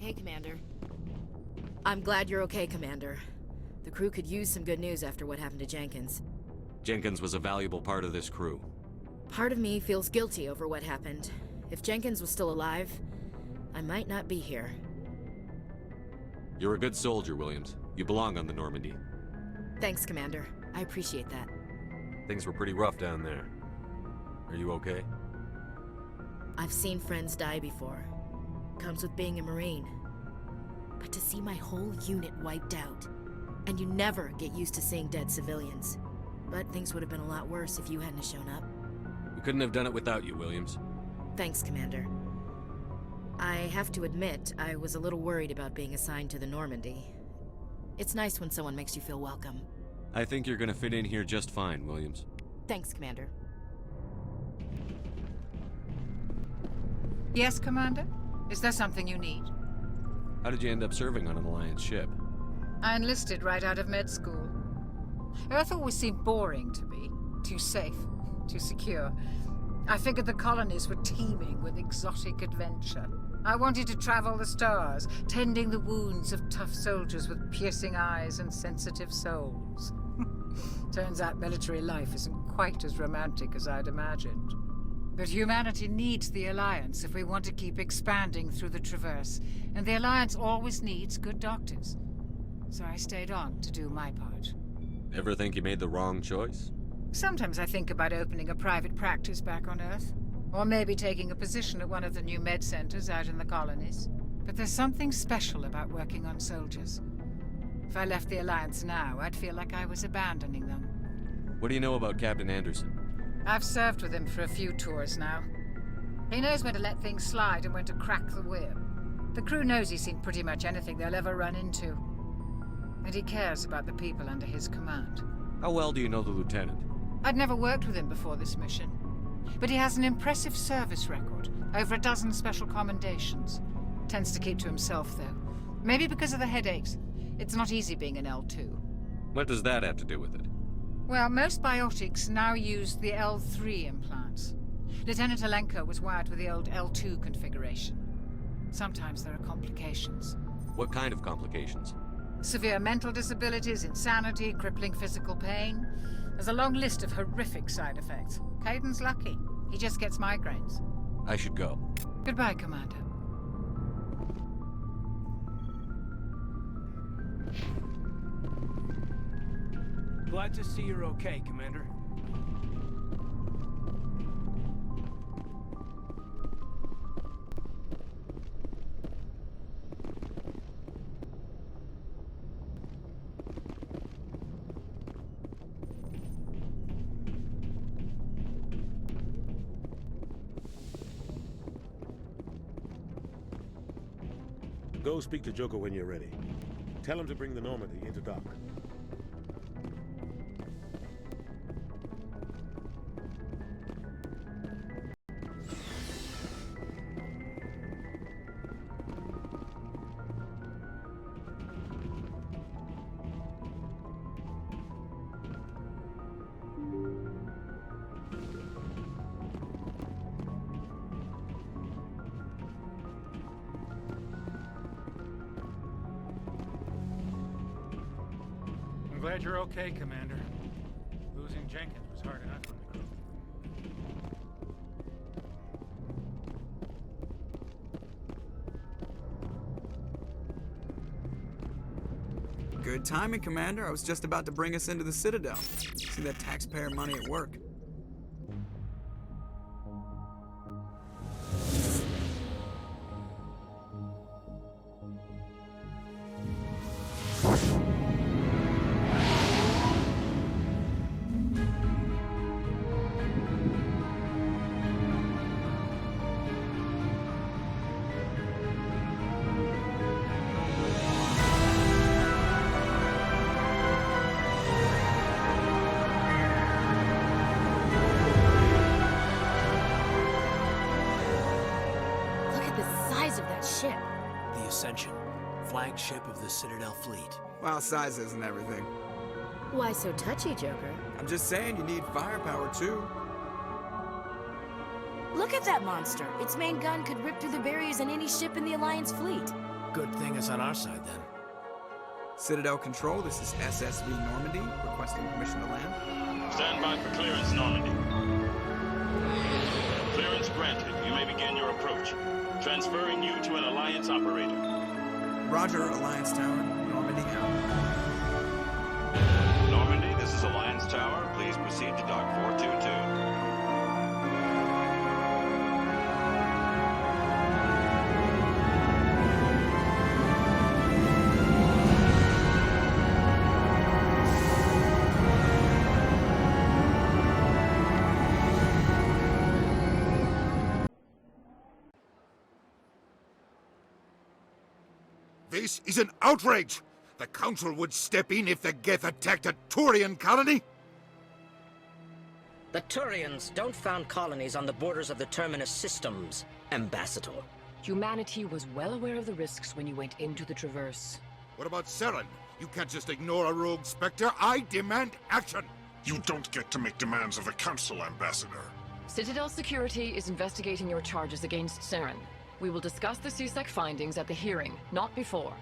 Hey, Commander. I'm glad you're okay, Commander. The crew could use some good news after what happened to Jenkins. Jenkins was a valuable part of this crew. Part of me feels guilty over what happened. If Jenkins was still alive, I might not be here. You're a good soldier, Williams. You belong on the Normandy. Thanks, Commander. I appreciate that. Things were pretty rough down there. Are you okay? I've seen friends die before. Comes with being a Marine. But to see my whole unit wiped out, and you never get used to seeing dead civilians. But things would have been a lot worse if you hadn't shown up. We couldn't have done it without you, Williams. Thanks, Commander. I have to admit, I was a little worried about being assigned to the Normandy. It's nice when someone makes you feel welcome. I think you're gonna fit in here just fine, Williams. Thanks, Commander. Yes, Commander? Is there something you need? How did you end up serving on an Alliance ship? I enlisted right out of med school. Earth always seemed boring to me. Too safe, too secure. I figured the colonies were teeming with exotic adventure. I wanted to travel the stars, tending the wounds of tough soldiers with piercing eyes and sensitive souls. Turns out military life isn't quite as romantic as I'd imagined. But humanity needs the Alliance if we want to keep expanding through the Traverse, and the Alliance always needs good doctors. So I stayed on to do my part. Ever think you made the wrong choice? Sometimes I think about opening a private practice back on Earth. Or maybe taking a position at one of the new med centers out in the colonies. But there's something special about working on soldiers. If I left the Alliance now, I'd feel like I was abandoning them. What do you know about Captain Anderson? I've served with him for a few tours now. He knows when to let things slide and when to crack the whip. The crew knows he's seen pretty much anything they'll ever run into. And he cares about the people under his command. How well do you know the lieutenant? I'd never worked with him before this mission. But he has an impressive service record, over a dozen special commendations. Tends to keep to himself, though. Maybe because of the headaches. It's not easy being an L2. What does that have to do with it? Well, most biotics now use the L3 implants. Lieutenant Alenko was wired with the old L2 configuration. Sometimes there are complications. What kind of complications? Severe mental disabilities, insanity, crippling physical pain. There's a long list of horrific side effects. Caden's lucky. He just gets migraines. I should go. Goodbye, Commander. Glad to see you're okay, Commander. Go speak to Joker when you're ready. Tell him to bring the Normandy into dock. I'm glad you're okay, Commander. Losing Jenkins was hard enough on the crew. Good timing, Commander. I was just about to bring us into the Citadel. See that taxpayer money at work. Ship. The Ascension, flagship of the Citadel fleet. Well, size isn't everything. Why so touchy, Joker? I'm just saying you need firepower, too. Look at that monster. Its main gun could rip through the barriers in any ship in the Alliance fleet. Good thing it's on our side, then. Citadel Control, this is SSV Normandy, requesting permission to land. Stand by for clearance, Normandy. Clearance granted. You may begin your approach. Transferring you to an Alliance operator. Roger, Alliance Tower. Normandy out. Normandy, this is Alliance Tower. Please proceed to Dock 422. This is an outrage! The Council would step in if the Geth attacked a Turian colony? The Turians don't found colonies on the borders of the Terminus systems, Ambassador. Humanity was well aware of the risks when you went into the Traverse. What about Saren? You can't just ignore a rogue Spectre. I demand action! You don't get to make demands of the Council, Ambassador. Citadel Security is investigating your charges against Saren. We will discuss the CSEC findings at the hearing, not before.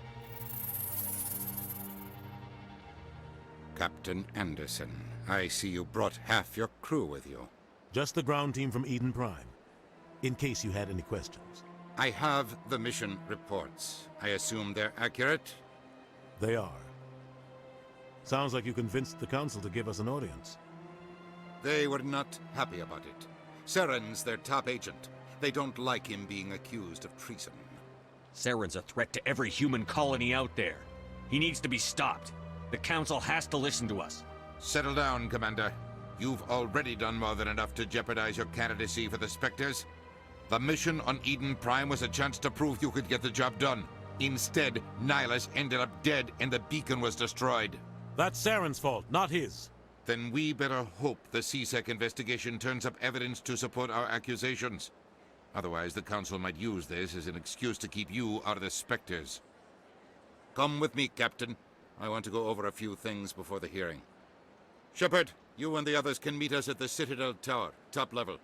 Captain Anderson, I see you brought half your crew with you. Just the ground team from Eden Prime, in case you had any questions. I have the mission reports. I assume they're accurate? They are. Sounds like you convinced the Council to give us an audience. They were not happy about it. Saren's their top agent. They don't like him being accused of treason. Saren's a threat to every human colony out there. He needs to be stopped. The Council has to listen to us. Settle down, Commander. You've already done more than enough to jeopardize your candidacy for the Spectres. The mission on Eden Prime was a chance to prove you could get the job done. Instead, Nihilus ended up dead and the beacon was destroyed. That's Saren's fault, not his. Then we better hope the CSEC investigation turns up evidence to support our accusations. Otherwise, the Council might use this as an excuse to keep you out of the Spectres. Come with me, Captain. I want to go over a few things before the hearing. Shepard, you and the others can meet us at the Citadel Tower, top level.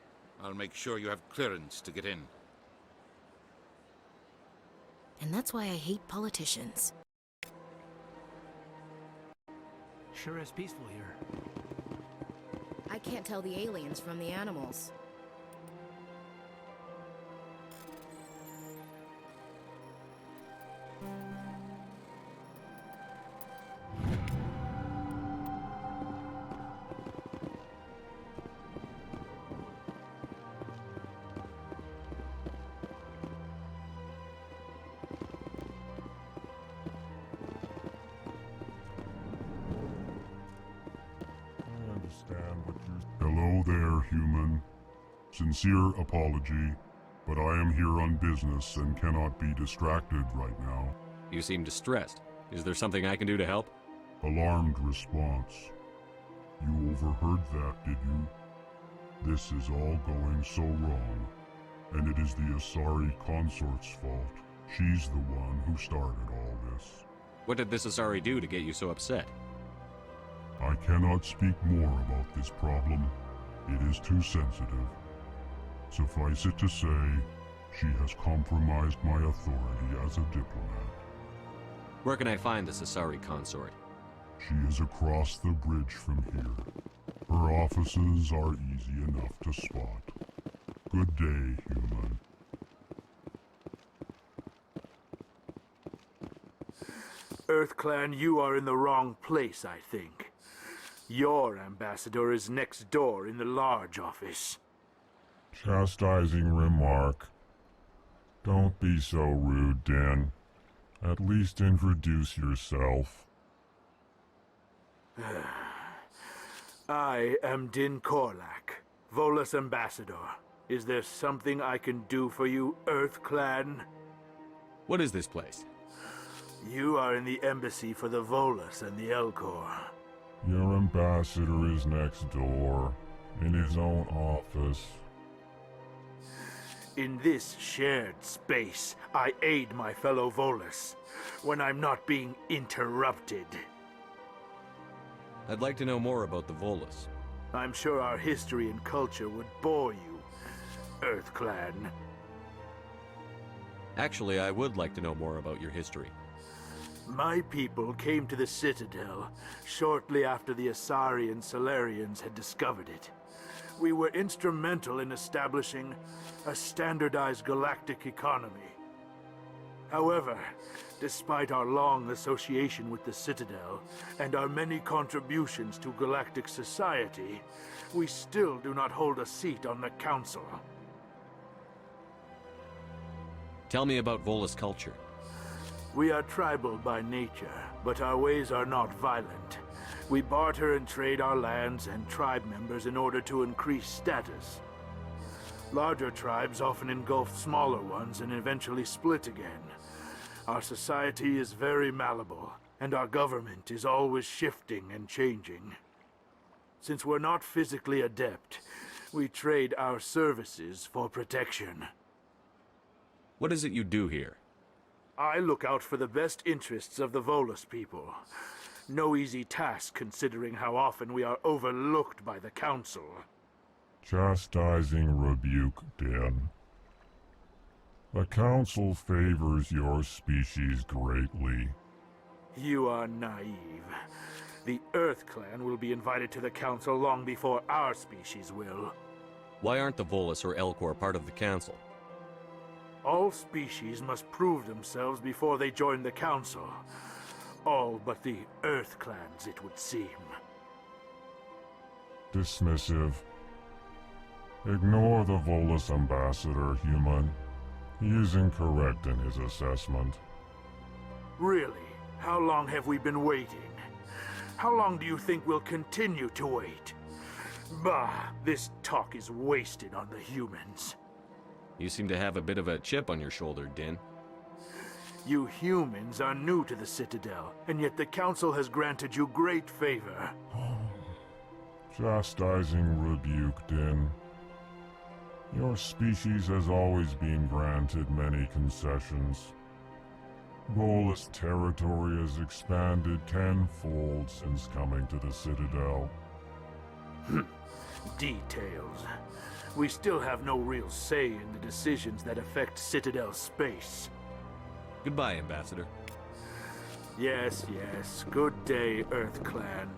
I'll make sure you have clearance to get in. And that's why I hate politicians. Sure is peaceful here. I can't tell the aliens from the animals. Hello there, human. Sincere apology, but I am here on business and cannot be distracted right now. You seem distressed. Is there something I can do to help? Alarmed response. You overheard that, did you? This is all going so wrong, and it is the Asari consort's fault. She's the one who started all this. What did this Asari do to get you so upset? I cannot speak more about this problem. It is too sensitive. Suffice it to say, she has compromised my authority as a diplomat. Where can I find this Asari consort? She is across the bridge from here. Her offices are easy enough to spot. Good day, human. EarthClan, you are in the wrong place, I think. Your ambassador is next door in the large office. Chastising remark. Don't be so rude, Dan. At least introduce yourself. I am Din Korlak, Volus ambassador. Is there something I can do for you, EarthClan? What is this place? You are in the embassy for the Volus and the Elcor. Your ambassador is next door, in his own office. In this shared space, I aid my fellow Volus when I'm not being interrupted. I'd like to know more about the Volus. I'm sure our history and culture would bore you, EarthClan. Actually, I would like to know more about your history. My people came to the Citadel shortly after the Asari and Solarians had discovered it. We were instrumental in establishing a standardized galactic economy. However, despite our long association with the Citadel and our many contributions to galactic society, we still do not hold a seat on the Council. Tell me about Volus culture. We are tribal by nature, but our ways are not violent. We barter and trade our lands and tribe members in order to increase status. Larger tribes often engulf smaller ones and eventually split again. Our society is very malleable, and our government is always shifting and changing. Since we're not physically adept, we trade our services for protection. What is it you do here? I look out for the best interests of the Volus people. No easy task considering how often we are overlooked by the Council. Chastising rebuke, Den. The Council favors your species greatly. You are naive. The Earth Clan will be invited to the Council long before our species will. Why aren't the Volus or Elcor part of the Council? All species must prove themselves before they join the Council. All but the Earth Clans, it would seem. Dismissive. Ignore the Volus ambassador, human. He is incorrect in his assessment. Really? How long have we been waiting? How long do you think we'll continue to wait? Bah, this talk is wasted on the humans. You seem to have a bit of a chip on your shoulder, Din. You humans are new to the Citadel, and yet the Council has granted you great favor. Chastising rebuke, Din. Your species has always been granted many concessions. Volus territory has expanded tenfold since coming to the Citadel. Details. We still have no real say in the decisions that affect Citadel space. Goodbye, Ambassador. Yes, yes. Good day, Earth Clan.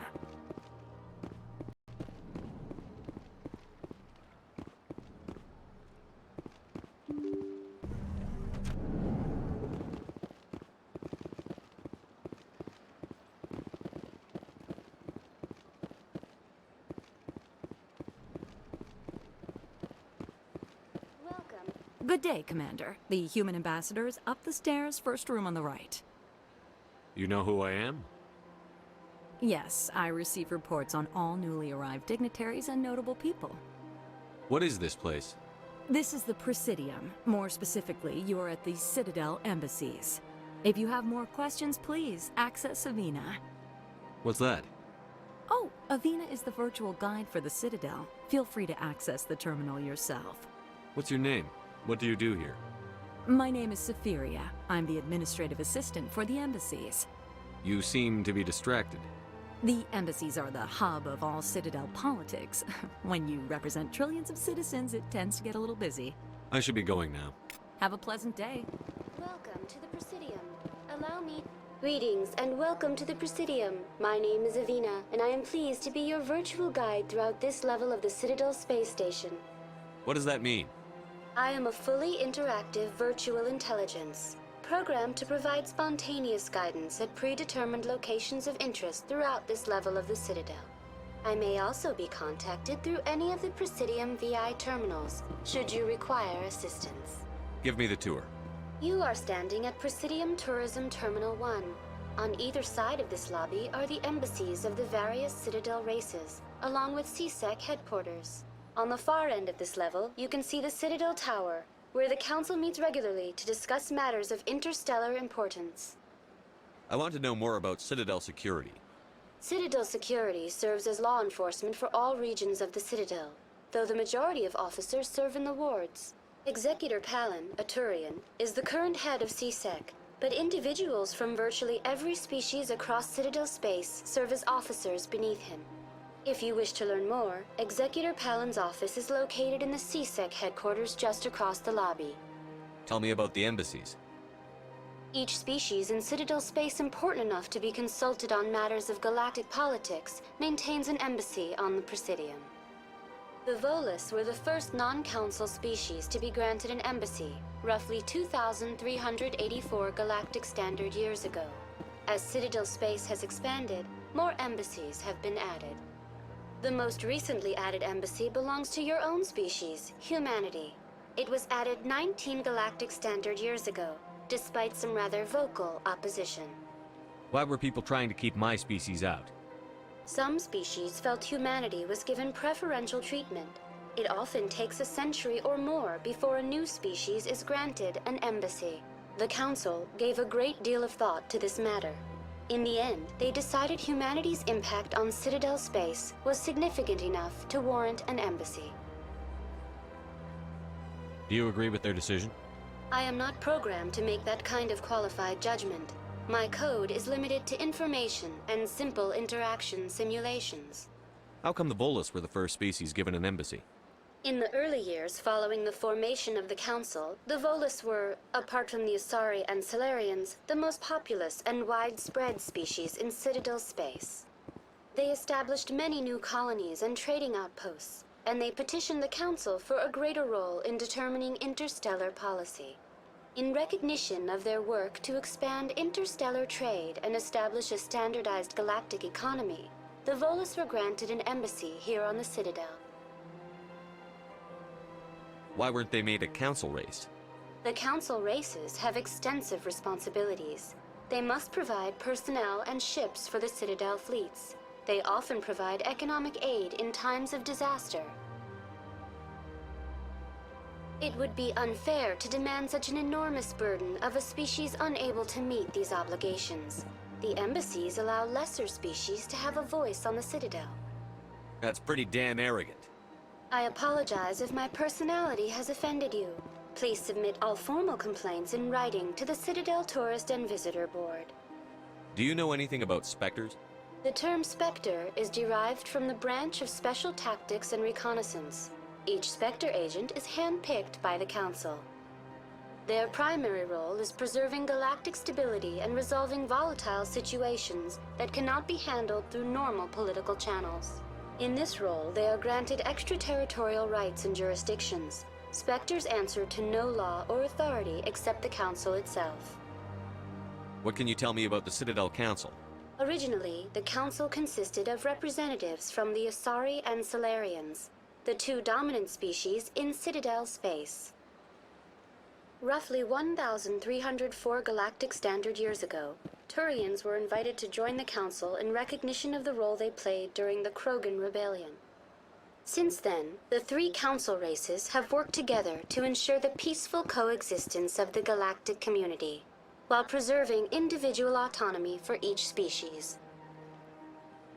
Good day, Commander. The human ambassador is up the stairs, first room on the right. You know who I am? Yes, I receive reports on all newly arrived dignitaries and notable people. What is this place? This is the Presidium. More specifically, you are at the Citadel embassies. If you have more questions, please access Avina. What's that? Oh, Avina is the virtual guide for the Citadel. Feel free to access the terminal yourself. What's your name? What do you do here? My name is Safiria. I'm the administrative assistant for the embassies. You seem to be distracted. The embassies are the hub of all Citadel politics. When you represent trillions of citizens, it tends to get a little busy. I should be going now. Have a pleasant day. Welcome to the Presidium. Allow me... Greetings and welcome to the Presidium. My name is Avina, and I am pleased to be your virtual guide throughout this level of the Citadel space station. What does that mean? I am a fully interactive virtual intelligence, programmed to provide spontaneous guidance at predetermined locations of interest throughout this level of the Citadel. I may also be contacted through any of the Presidium VI terminals, should you require assistance. Give me the tour. You are standing at Presidium Tourism Terminal 1. On either side of this lobby are the embassies of the various Citadel races, along with CSEC headquarters. On the far end of this level, you can see the Citadel Tower, where the Council meets regularly to discuss matters of interstellar importance. I want to know more about Citadel security. Citadel security serves as law enforcement for all regions of the Citadel, though the majority of officers serve in the wards. Executor Palin, a Turian, is the current head of CSEC, but individuals from virtually every species across Citadel space serve as officers beneath him. If you wish to learn more, Executor Palin's office is located in the CSEC headquarters just across the lobby. Tell me about the embassies. Each species in Citadel space important enough to be consulted on matters of galactic politics maintains an embassy on the Presidium. The Volus were the first non-council species to be granted an embassy, roughly 2,384 galactic standard years ago. As Citadel space has expanded, more embassies have been added. The most recently added embassy belongs to your own species, humanity. It was added 19 galactic standard years ago, despite some rather vocal opposition. Why were people trying to keep my species out? Some species felt humanity was given preferential treatment. It often takes a century or more before a new species is granted an embassy. The Council gave a great deal of thought to this matter. In the end, they decided humanity's impact on Citadel space was significant enough to warrant an embassy. Do you agree with their decision? I am not programmed to make that kind of qualified judgment. My code is limited to information and simple interaction simulations. How come the Volus were the first species given an embassy? In the early years following the formation of the Council, the Volus were, apart from the Asari and Salarians, the most populous and widespread species in Citadel space. They established many new colonies and trading outposts, and they petitioned the Council for a greater role in determining interstellar policy. In recognition of their work to expand interstellar trade and establish a standardized galactic economy, the Volus were granted an embassy here on the Citadel. Why weren't they made a council race? The Council races have extensive responsibilities. They must provide personnel and ships for the Citadel fleets. They often provide economic aid in times of disaster. It would be unfair to demand such an enormous burden of a species unable to meet these obligations. The embassies allow lesser species to have a voice on the Citadel. That's pretty damn arrogant. I apologize if my personality has offended you. Please submit all formal complaints in writing to the Citadel Tourist and Visitor Board. Do you know anything about specters? The term Spectre is derived from the branch of Special Tactics and Reconnaissance. Each Spectre agent is handpicked by the Council. Their primary role is preserving galactic stability and resolving volatile situations that cannot be handled through normal political channels. In this role, they are granted extraterritorial rights and jurisdictions. Spectres answer to no law or authority except the Council itself. What can you tell me about the Citadel Council? Originally, the Council consisted of representatives from the Asari and Salarians, the two dominant species in Citadel space. Roughly 1,304 galactic standard years ago, Turians were invited to join the Council in recognition of the role they played during the Krogan Rebellion. Since then, the three Council races have worked together to ensure the peaceful coexistence of the galactic community, while preserving individual autonomy for each species.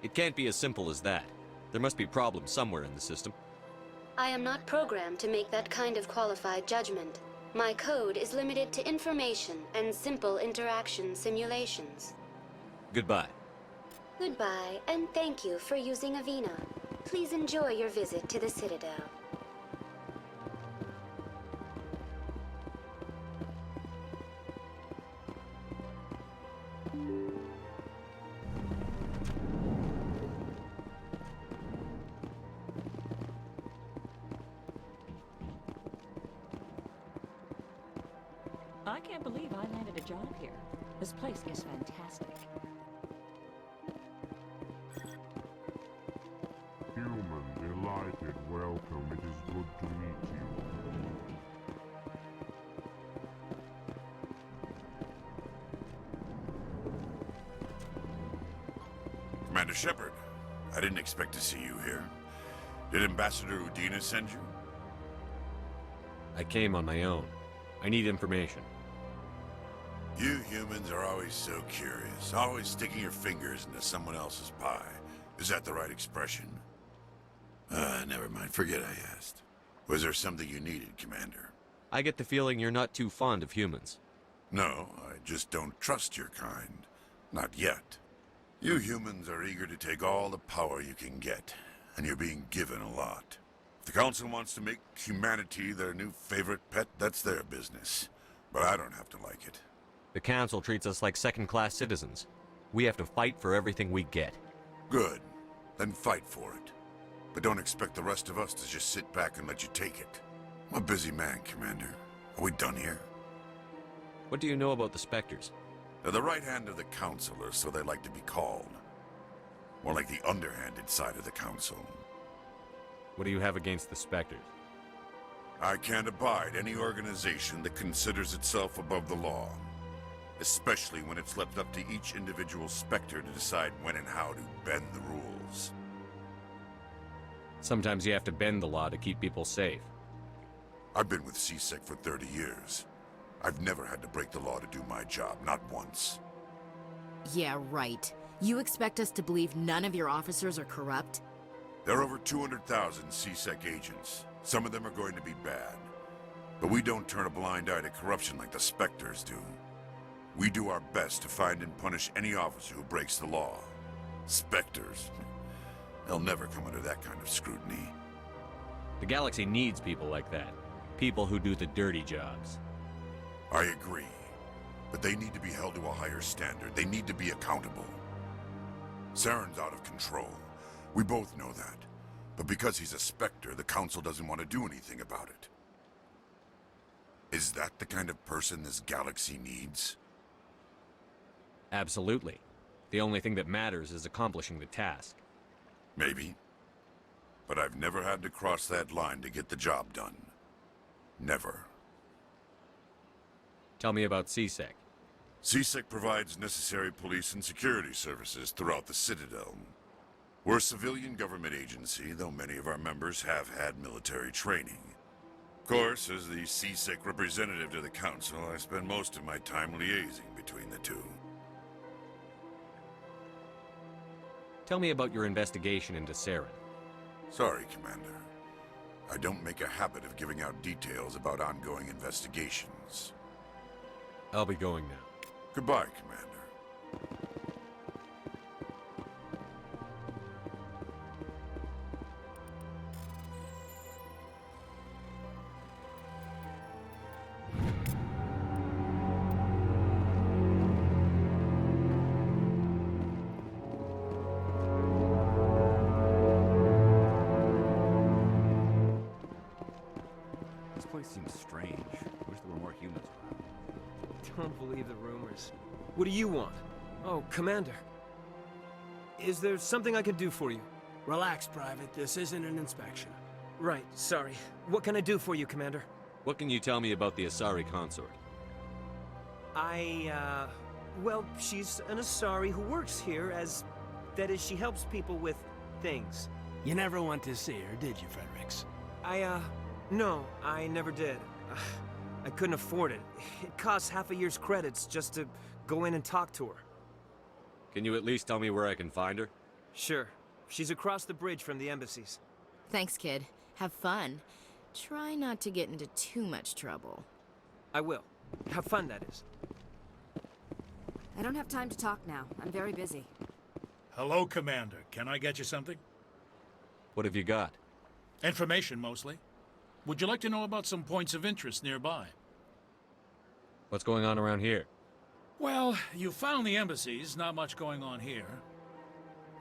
It can't be as simple as that. There must be problems somewhere in the system. I am not programmed to make that kind of qualified judgment. My code is limited to information and simple interaction simulations. Goodbye. Goodbye, and thank you for using Avina. Please enjoy your visit to the Citadel. I can't believe I landed a job here. This place is fantastic. Human, delighted, welcome. It is good to meet you. Commander Shepard, I didn't expect to see you here. Did Ambassador Udina send you? I came on my own. I need information. You humans are always so curious, always sticking your fingers into someone else's pie. Is that the right expression? Never mind. Forget I asked. Was there something you needed, Commander? I get the feeling you're not too fond of humans. No, I just don't trust your kind. Not yet. You humans are eager to take all the power you can get, and you're being given a lot. If the Council wants to make humanity their new favorite pet, that's their business. But I don't have to like it. The Council treats us like second-class citizens. We have to fight for everything we get. Good. Then fight for it. But don't expect the rest of us to just sit back and let you take it. I'm a busy man, Commander. Are we done here? What do you know about the Spectres? They're the right hand of the Council, or so they like to be called. More like the underhanded side of the Council. What do you have against the Spectres? I can't abide any organization that considers itself above the law. Especially when it's left up to each individual Spectre to decide when and how to bend the rules. Sometimes you have to bend the law to keep people safe. I've been with CSEC for 30 years. I've never had to break the law to do my job, not once. Yeah, right. You expect us to believe none of your officers are corrupt? There are over 200,000 CSEC agents. Some of them are going to be bad. But we don't turn a blind eye to corruption like the Spectres do. We do our best to find and punish any officer who breaks the law. Spectres. They'll never come under that kind of scrutiny. The galaxy needs people like that. People who do the dirty jobs. I agree. But they need to be held to a higher standard. They need to be accountable. Saren's out of control. We both know that. But because he's a Spectre, the Council doesn't want to do anything about it. Is that the kind of person this galaxy needs? Absolutely. The only thing that matters is accomplishing the task. Maybe. But I've never had to cross that line to get the job done. Never. Tell me about CSEC. CSEC provides necessary police and security services throughout the Citadel. We're a civilian government agency, though many of our members have had military training. Of course, as the CSEC representative to the Council, I spend most of my time liaising between the two. Tell me about your investigation into Saren. Sorry, Commander. I don't make a habit of giving out details about ongoing investigations. I'll be going now. Goodbye, Commander. This place seems strange. Wish there were more humans around. Don't believe the rumors. What do you want? Oh, Commander. Is there something I can do for you? Relax, Private. This isn't an inspection. Right, sorry. What can I do for you, Commander? What can you tell me about the Asari consort? Well, she's an Asari who works here as... That is, she helps people with things. You never went to see her, did you, Fredericks? No, I never did. I couldn't afford it. It costs half a year's credits just to go in and talk to her. Can you at least tell me where I can find her? Sure. She's across the bridge from the embassies. Thanks, kid. Have fun. Try not to get into too much trouble. I will. Have fun, that is. I don't have time to talk now. I'm very busy. Hello, Commander. Can I get you something? What have you got? Information, mostly. Would you like to know about some points of interest nearby? What's going on around here? Well, you found the embassies. Not much going on here.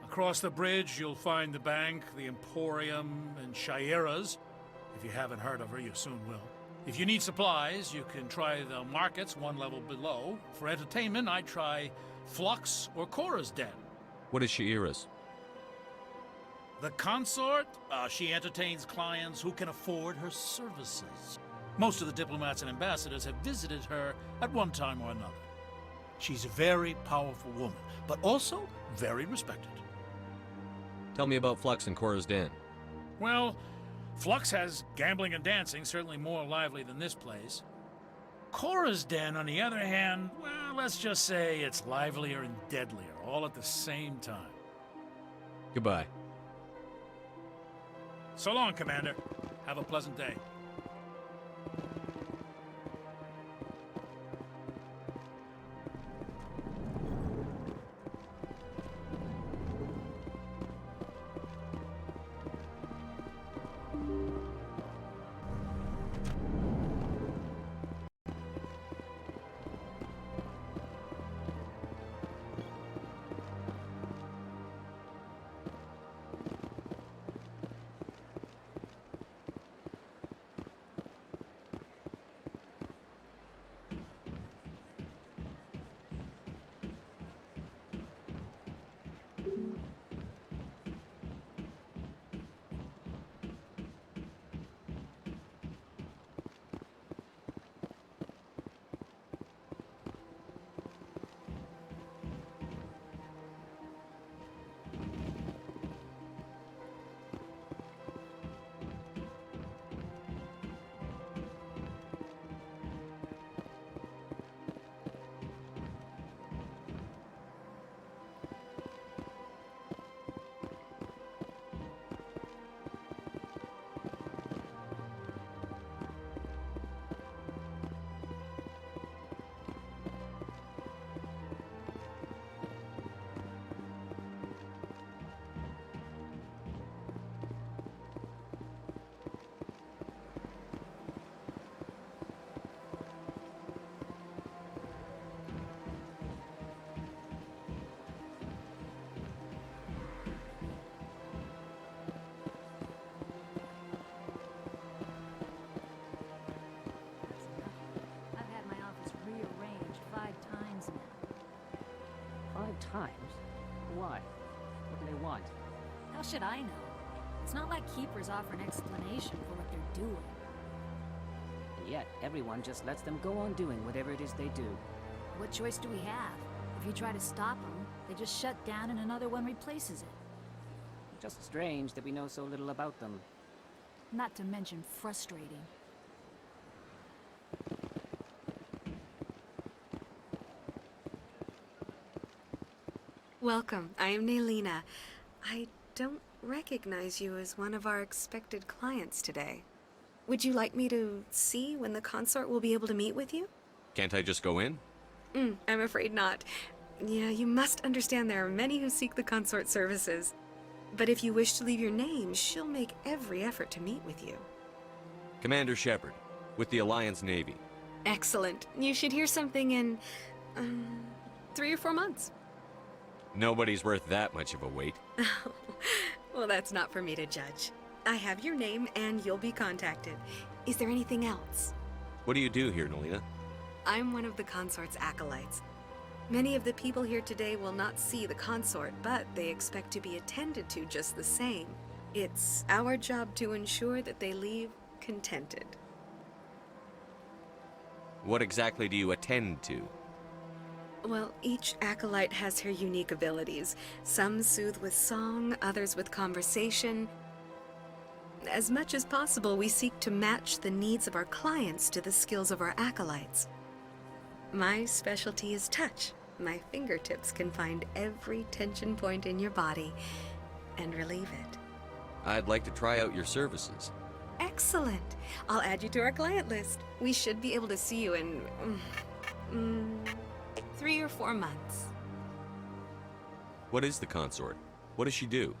Across the bridge, you'll find the bank, the Emporium, and Shaira's. If you haven't heard of her, you soon will. If you need supplies, you can try the markets one level below. For entertainment, I'd try Flux or Cora's Den. What is Shaira's? The consort? She entertains clients who can afford her services. Most of the diplomats and ambassadors have visited her at one time or another. She's a very powerful woman, but also very respected. Tell me about Flux and Cora's Den. Well, Flux has gambling and dancing, certainly more lively than this place. Cora's Den, on the other hand, well, let's just say it's livelier and deadlier, all at the same time. Goodbye. So long, Commander. Have a pleasant day. times? Why? What do they want? How should I know? It's not like keepers offer an explanation for what they're doing. And yet, everyone just lets them go on doing whatever it is they do. What choice do we have? If you try to stop them, they just shut down and another one replaces it. Just strange that we know so little about them. Not to mention frustrating. Welcome. I am Naelina. I don't recognize you as one of our expected clients today. Would you like me to see when the consort will be able to meet with you? Can't I just go in? I'm afraid not. Yeah, you must understand there are many who seek the consort services. But if you wish to leave your name, she'll make every effort to meet with you. Commander Shepard, with the Alliance Navy. Excellent. You should hear something in 3 or 4 months. Nobody's worth that much of a wait. Well, that's not for me to judge. I have your name and you'll be contacted. Is there anything else? What do you do here, Naelina? I'm one of the consort's acolytes. Many of the people here today will not see the consort, but they expect to be attended to just the same. It's our job to ensure that they leave contented. What exactly do you attend to? Well, each acolyte has her unique abilities. Some soothe with song, others with conversation. As much as possible, we seek to match the needs of our clients to the skills of our acolytes. My specialty is touch. My fingertips can find every tension point in your body and relieve it. I'd like to try out your services. Excellent. I'll add you to our client list. We should be able to see you in 3 or 4 months. What is the consort? What does she do?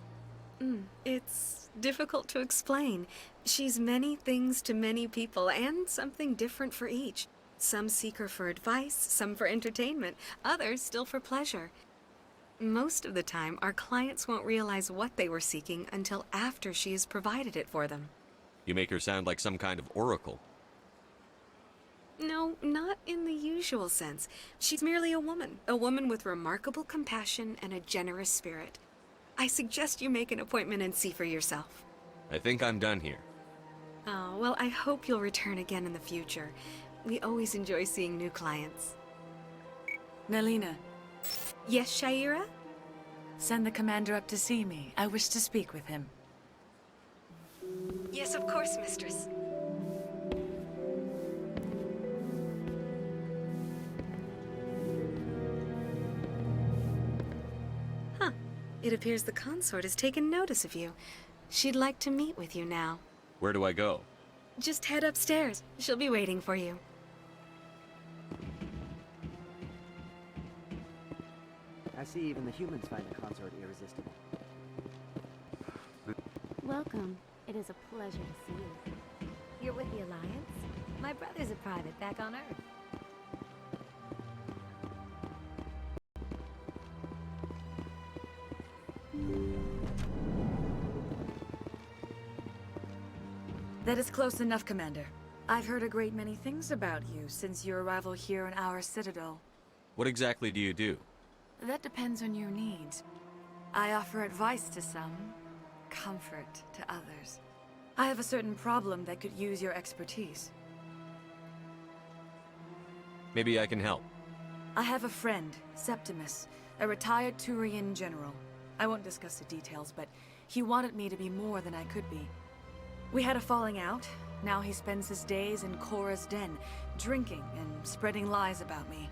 It's difficult to explain. She's many things to many people, and something different for each. Some seek her for advice, some for entertainment, others still for pleasure. Most of the time, our clients won't realize what they were seeking until after she has provided it for them. You make her sound like some kind of oracle. No, not in the usual sense. She's merely a woman with remarkable compassion and a generous spirit. I suggest you make an appointment and see for yourself. I think I'm done here. Oh, well, I hope you'll return again in the future. We always enjoy seeing new clients. Naelina. Yes, Shaira? Send the commander up to see me. I wish to speak with him. Yes, of course, mistress. It appears the consort has taken notice of you. She'd like to meet with you now. Where do I go? Just head upstairs. She'll be waiting for you. I see even the humans find the consort irresistible. Welcome. It is a pleasure to see you. You're with the Alliance? My brother's a private back on Earth. That is close enough, Commander. I've heard a great many things about you since your arrival here in our citadel. What exactly do you do? That depends on your needs. I offer advice to some, comfort to others. I have a certain problem that could use your expertise. Maybe I can help. I have a friend, Septimus, a retired Turian general. I won't discuss the details, but he wanted me to be more than I could be. We had a falling out. Now he spends his days in Korra's den, drinking and spreading lies about me.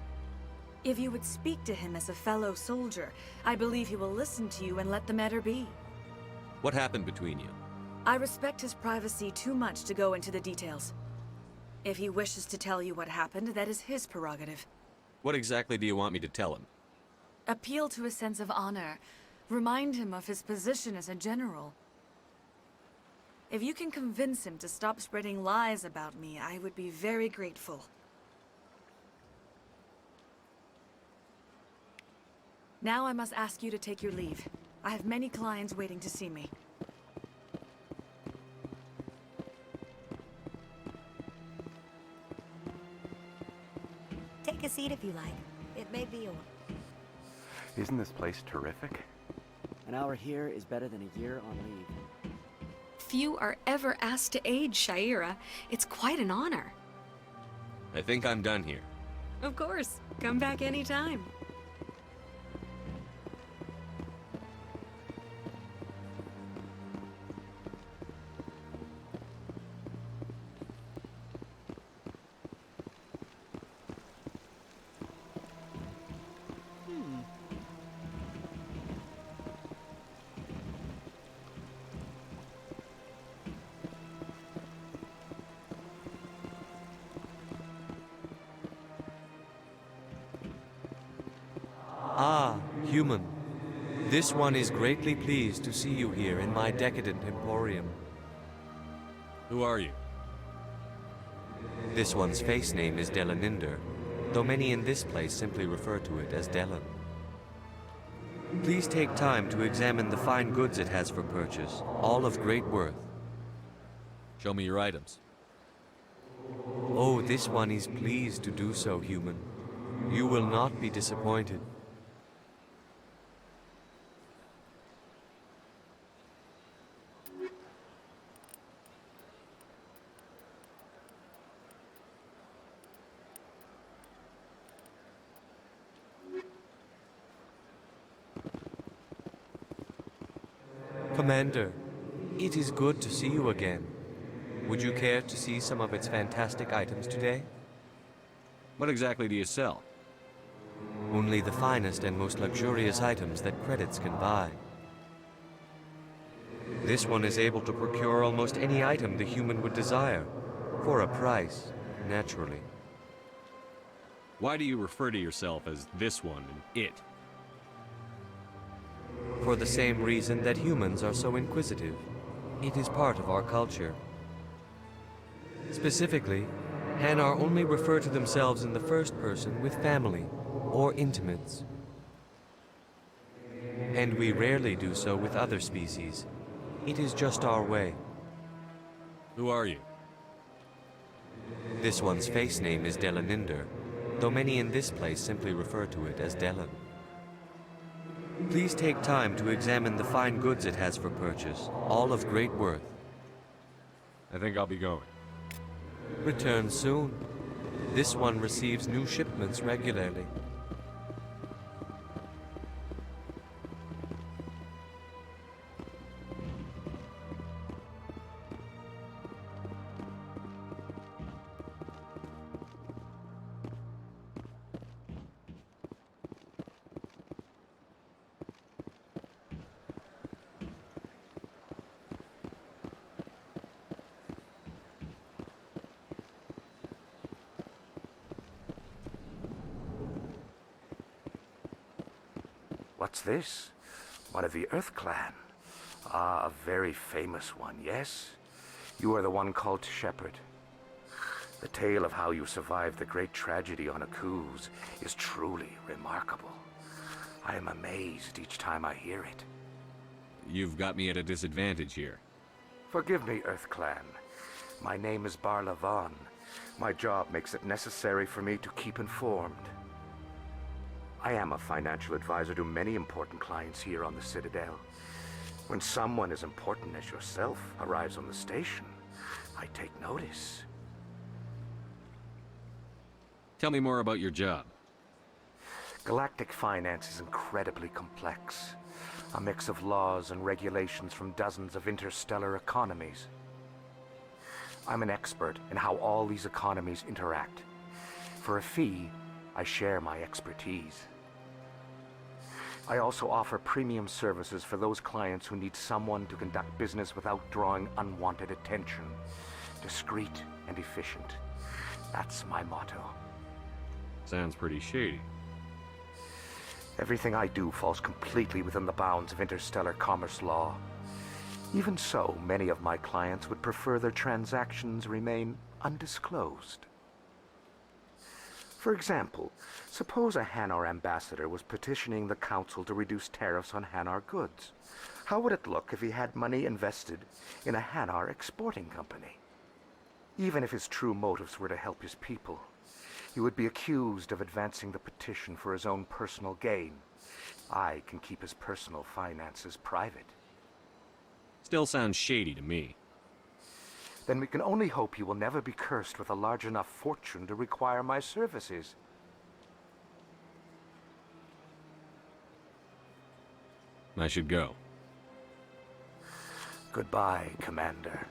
If you would speak to him as a fellow soldier, I believe he will listen to you and let the matter be. What happened between you? I respect his privacy too much to go into the details. If he wishes to tell you what happened, that is his prerogative. What exactly do you want me to tell him? Appeal to his sense of honor. Remind him of his position as a general. If you can convince him to stop spreading lies about me, I would be very grateful. Now I must ask you to take your leave. I have many clients waiting to see me. Take a seat if you like. It may be a... Isn't this place terrific? An hour here is better than a year on leave. Few are ever asked to aid Shaira. It's quite an honor. I think I'm done here. Of course. Come back anytime. Ah, human. This one is greatly pleased to see you here in my decadent emporium. Who are you? This one's face name is Delaninder, though many in this place simply refer to it as Delan. Please take time to examine the fine goods it has for purchase, all of great worth. Show me your items. Oh, this one is pleased to do so, human. You will not be disappointed. Commander, it is good to see you again. Would you care to see some of its fantastic items today? What exactly do you sell? Only the finest and most luxurious items that credits can buy. This one is able to procure almost any item the human would desire, for a price, naturally. Why do you refer to yourself as this one and it? For the same reason that humans are so inquisitive. It is part of our culture. Specifically, Hanar only refer to themselves in the first person with family or intimates. And we rarely do so with other species. It is just our way. Who are you? This one's face name is Delaninder, though many in this place simply refer to it as Delan. Please take time to examine the fine goods it has for purchase, all of great worth. I think I'll be going. Return soon. This one receives new shipments regularly. What's this? One of the Earth Clan. Ah, a very famous one, yes? You are the one called Shepherd. The tale of how you survived the great tragedy on Akuz is truly remarkable. I am amazed each time I hear it. You've got me at a disadvantage here. Forgive me, Earth Clan. My name is Barla Vaughn. My job makes it necessary for me to keep informed. I am a financial advisor to many important clients here on the Citadel. When someone as important as yourself arrives on the station, I take notice. Tell me more about your job. Galactic finance is incredibly complex. A mix of laws and regulations from dozens of interstellar economies. I'm an expert in how all these economies interact. For a fee, I share my expertise. I also offer premium services for those clients who need someone to conduct business without drawing unwanted attention. Discreet and efficient. That's my motto. Sounds pretty shady. Everything I do falls completely within the bounds of interstellar commerce law. Even so, many of my clients would prefer their transactions remain undisclosed. For example, suppose a Hanar ambassador was petitioning the council to reduce tariffs on Hanar goods. How would it look if he had money invested in a Hanar exporting company? Even if his true motives were to help his people, he would be accused of advancing the petition for his own personal gain. I can keep his personal finances private. Still sounds shady to me. Then we can only hope you will never be cursed with a large enough fortune to require my services. I should go. Goodbye, Commander.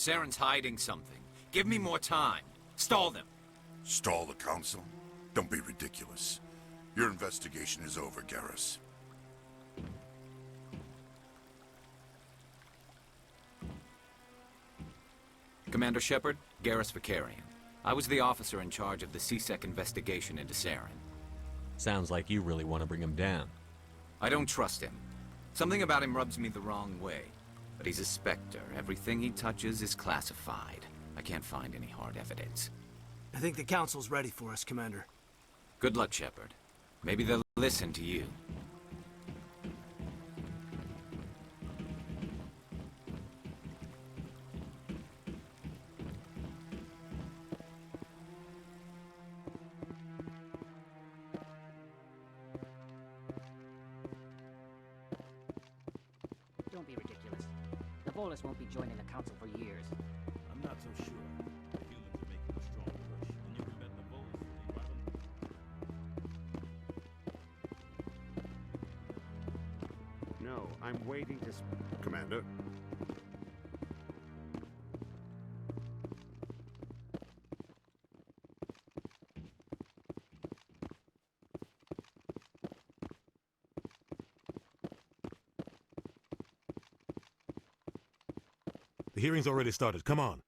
Saren's hiding something. Give me more time. Stall them. Stall the council? Don't be ridiculous. Your investigation is over, Garrus. Commander Shepard, Garrus Vicarian. I was the officer in charge of the CSEC investigation into Saren. Sounds like you really want to bring him down. I don't trust him. Something about him rubs me the wrong way. But he's a Spectre. Everything he touches is classified. I can't find any hard evidence. I think the council's ready for us, Commander. Good luck, Shepard. Maybe they'll listen to you. Don't be ridiculous. The Volus won't be joining the council for years. I'm not so sure. Humans are making a strong push. And you met the Volus for the No, I'm waiting to... Commander? The hearing's already started. Come on.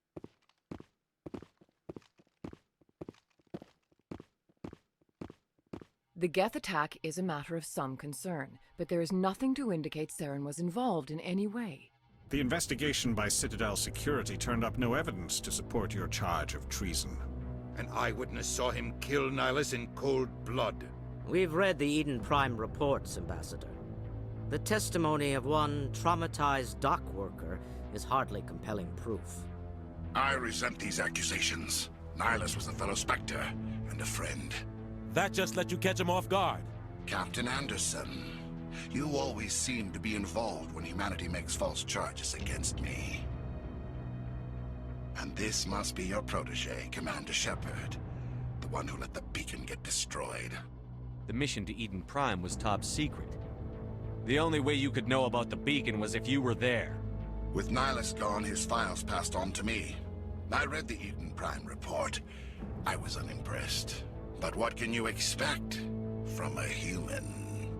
The Geth attack is a matter of some concern, but there is nothing to indicate Saren was involved in any way. The investigation by Citadel Security turned up no evidence to support your charge of treason. An eyewitness saw him kill Nihilus in cold blood. We've read the Eden Prime reports, Ambassador. The testimony of one traumatized dock worker is hardly compelling proof. I resent these accusations. Nihilus was a fellow Spectre and a friend. That just let you catch him off guard. Captain Anderson, you always seem to be involved when humanity makes false charges against me. And this must be your protege, Commander Shepard. The one who let the beacon get destroyed. The mission to Eden Prime was top secret. The only way you could know about the beacon was if you were there. With Nihilus gone, his files passed on to me. I read the Eden Prime report. I was unimpressed. But what can you expect from a human?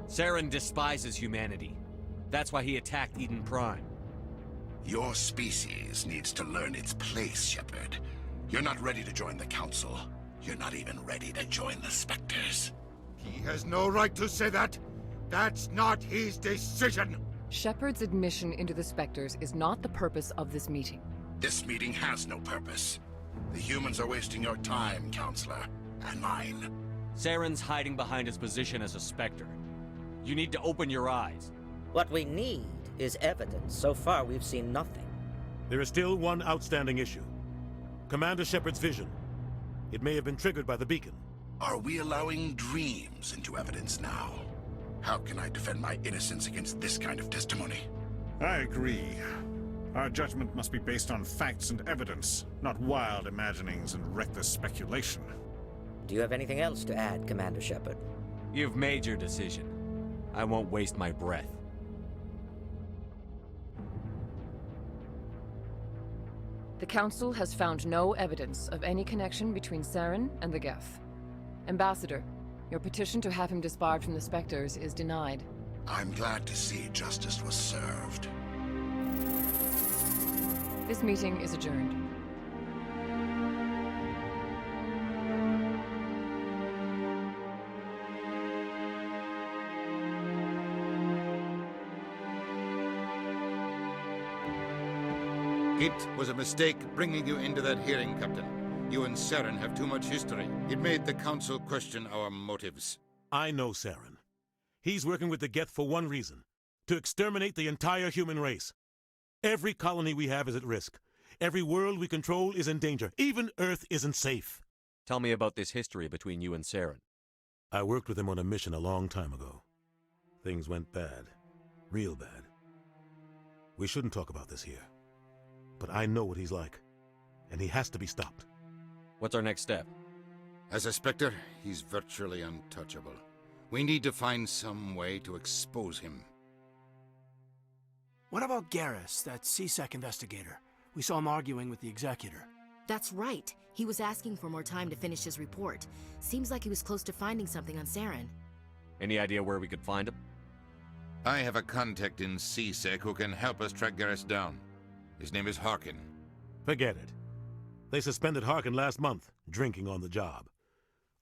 Saren despises humanity. That's why he attacked Eden Prime. Your species needs to learn its place, Shepard. You're not ready to join the Council. You're not even ready to join the Spectres. He has no right to say that. That's not his decision. Shepard's admission into the Spectres is not the purpose of this meeting. This meeting has no purpose. The humans are wasting your time, Counselor, and mine. Saren's hiding behind his position as a Spectre. You need to open your eyes. What we need is evidence. So far, we've seen nothing. There is still one outstanding issue. Commander Shepard's vision. It may have been triggered by the beacon. Are we allowing dreams into evidence now? How can I defend my innocence against this kind of testimony? I agree. Our judgment must be based on facts and evidence, not wild imaginings and reckless speculation. Do you have anything else to add, Commander Shepard? You've made your decision. I won't waste my breath. The Council has found no evidence of any connection between Saren and the Geth. Ambassador, your petition to have him disbarred from the Spectres is denied. I'm glad to see justice was served. This meeting is adjourned. It was a mistake bringing you into that hearing, Captain. You and Saren have too much history. It made the Council question our motives. I know Saren. He's working with the Geth for one reason: to exterminate the entire human race. Every colony we have is at risk. Every world we control is in danger. Even Earth isn't safe. Tell me about this history between you and Saren. I worked with him on a mission a long time ago. Things went bad. Real bad. We shouldn't talk about this here. But I know what he's like, and he has to be stopped. What's our next step? As a Spectre, he's virtually untouchable. We need to find some way to expose him. What about Garrus, that CSEC investigator? We saw him arguing with the Executor. That's right. He was asking for more time to finish his report. Seems like he was close to finding something on Saren. Any idea where we could find him? I have a contact in CSEC who can help us track Garrus down. His name is Harkin. Forget it. They suspended Harkin last month, drinking on the job.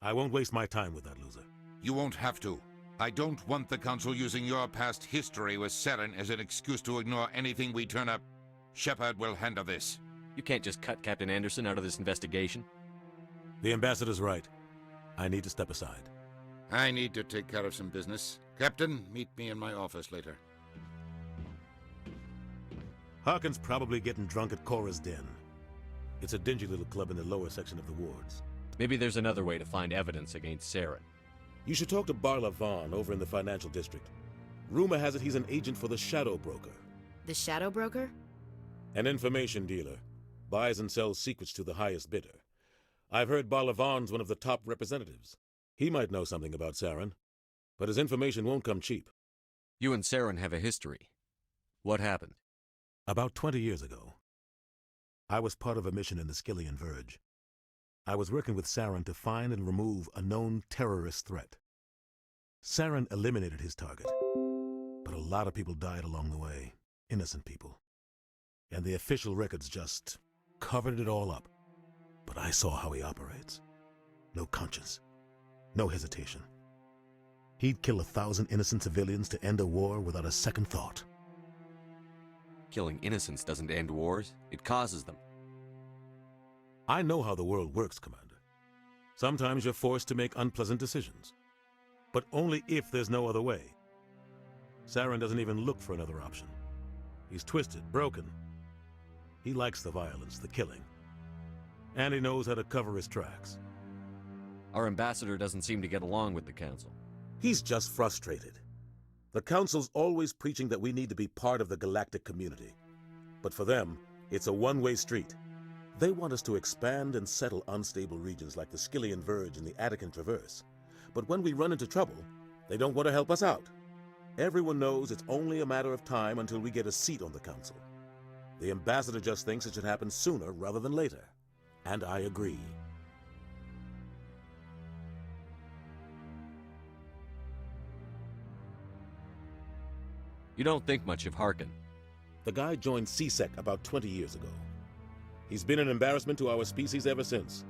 I won't waste my time with that loser. You won't have to. I don't want the Council using your past history with Saren as an excuse to ignore anything we turn up. Shepard will handle this. You can't just cut Captain Anderson out of this investigation. The Ambassador's right. I need to step aside. I need to take care of some business. Captain, meet me in my office later. Harkin's probably getting drunk at Cora's Den. It's a dingy little club in the lower section of the wards. Maybe there's another way to find evidence against Saren. You should talk to Barla Vaughn over in the financial district. Rumor has it he's an agent for the Shadow Broker. The Shadow Broker? An information dealer. Buys and sells secrets to the highest bidder. I've heard Barla Vaughn's one of the top representatives. He might know something about Saren, but his information won't come cheap. You and Saren have a history. What happened? About 20 years ago, I was part of a mission in the Skillian Verge. I was working with Saren to find and remove a known terrorist threat. Saren eliminated his target, but a lot of people died along the way, innocent people. And the official records just covered it all up. But I saw how he operates. No conscience, no hesitation. He'd kill 1,000 innocent civilians to end a war without a second thought. Killing innocents doesn't end wars, it causes them. I know how the world works, Commander. Sometimes you're forced to make unpleasant decisions. But only if there's no other way. Saren doesn't even look for another option. He's twisted, broken. He likes the violence, the killing. And he knows how to cover his tracks. Our ambassador doesn't seem to get along with the Council. He's just frustrated. The Council's always preaching that we need to be part of the galactic community. But for them, it's a one-way street. They want us to expand and settle unstable regions like the Skillian Verge and the Attican Traverse. But when we run into trouble, they don't want to help us out. Everyone knows it's only a matter of time until we get a seat on the Council. The ambassador just thinks it should happen sooner rather than later. And I agree. You don't think much of Harkin. The guy joined CSEC about 20 years ago. He's been an embarrassment to our species ever since.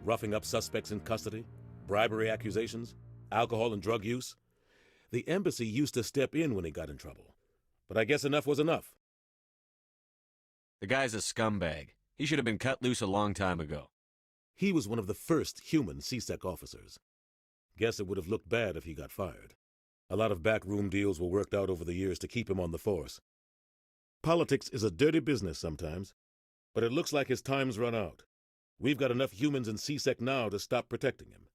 Roughing up suspects in custody, bribery accusations, alcohol and drug use. The embassy used to step in when he got in trouble. But I guess enough was enough. The guy's a scumbag. He should have been cut loose a long time ago. He was one of the first human CSEC officers. Guess it would have looked bad if he got fired. A lot of backroom deals were worked out over the years to keep him on the force. Politics is a dirty business sometimes, but it looks like his time's run out. We've got enough humans in CSEC now to stop protecting him.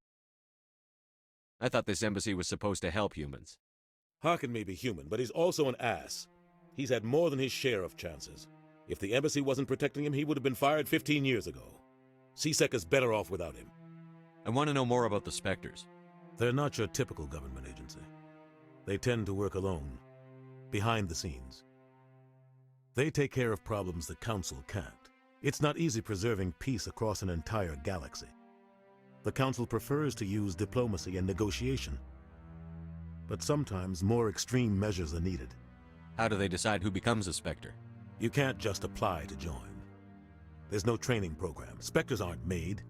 I thought this embassy was supposed to help humans. Harkin may be human, but he's also an ass. He's had more than his share of chances. If the embassy wasn't protecting him, he would have been fired 15 years ago. CSEC is better off without him. I want to know more about the Spectres. They're not your typical government agency. They tend to work alone, behind the scenes. They take care of problems the Council can't. It's not easy preserving peace across an entire galaxy. The Council prefers to use diplomacy and negotiation. But sometimes more extreme measures are needed. How do they decide who becomes a Spectre? You can't just apply to join. There's no training program. Spectres aren't made.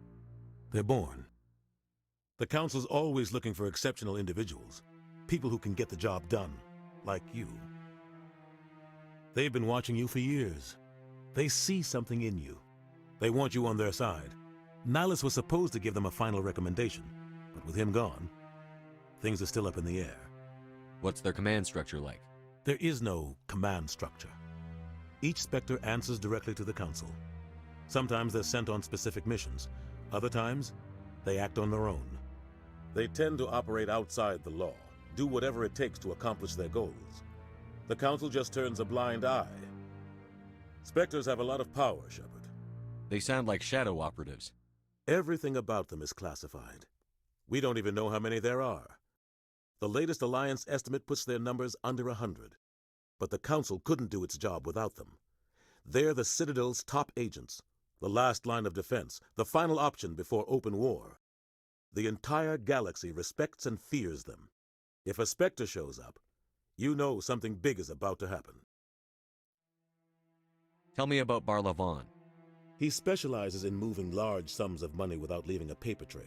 They're born. The Council's always looking for exceptional individuals. People who can get the job done, like you. They've been watching you for years. They see something in you. They want you on their side. Nihilus was supposed to give them a final recommendation, but with him gone, things are still up in the air. What's their command structure like? There is no command structure. Each Spectre answers directly to the Council. Sometimes they're sent on specific missions. Other times, they act on their own. They tend to operate outside the law, do whatever it takes to accomplish their goals. The Council just turns a blind eye. Spectres have a lot of power, Shepard. They sound like shadow operatives. Everything about them is classified. We don't even know how many there are. The latest Alliance estimate puts their numbers under 100. But the Council couldn't do its job without them. They're the Citadel's top agents, the last line of defense, the final option before open war. The entire galaxy respects and fears them. If a Spectre shows up, you know something big is about to happen. Tell me about Barlavon. He specializes in moving large sums of money without leaving a paper trail.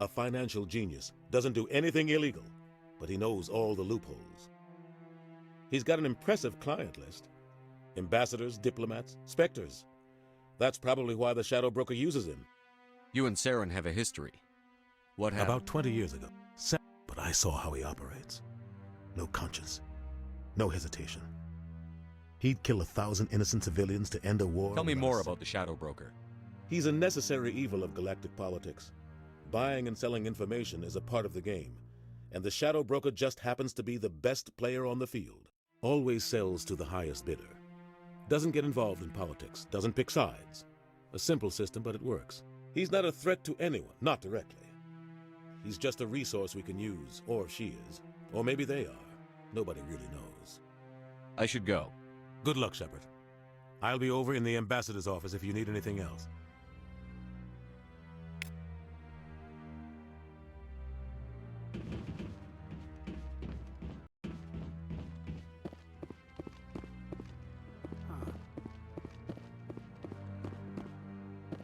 A financial genius, doesn't do anything illegal, but he knows all the loopholes. He's got an impressive client list. Ambassadors, diplomats, Spectres. That's probably why the Shadow Broker uses him. You and Saren have a history. What happened? About 20 years ago. But I saw how he operates. No conscience. No hesitation. He'd kill 1,000 innocent civilians to end a war. Tell me more about the Shadow Broker. He's a necessary evil of galactic politics. Buying and selling information is a part of the game, and the Shadow Broker just happens to be the best player on the field. Always sells to the highest bidder. Doesn't get involved in politics, doesn't pick sides. A simple system, but it works. He's not a threat to anyone, not directly. He's just a resource we can use, or she is. Or maybe they are. Nobody really knows. I should go. Good luck, Shepard. I'll be over in the ambassador's office if you need anything else.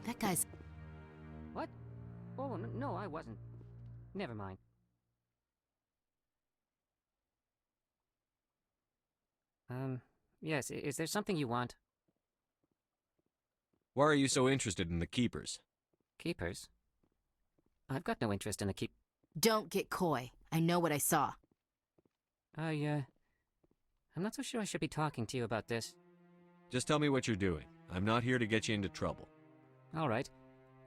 That guy's... What? Oh, no, I wasn't. Never mind. Yes, is there something you want? Why are you so interested in the Keepers? Keepers? I've got no interest in the Don't get coy. I know what I saw. I'm not so sure I should be talking to you about this. Just tell me what you're doing. I'm not here to get you into trouble. All right.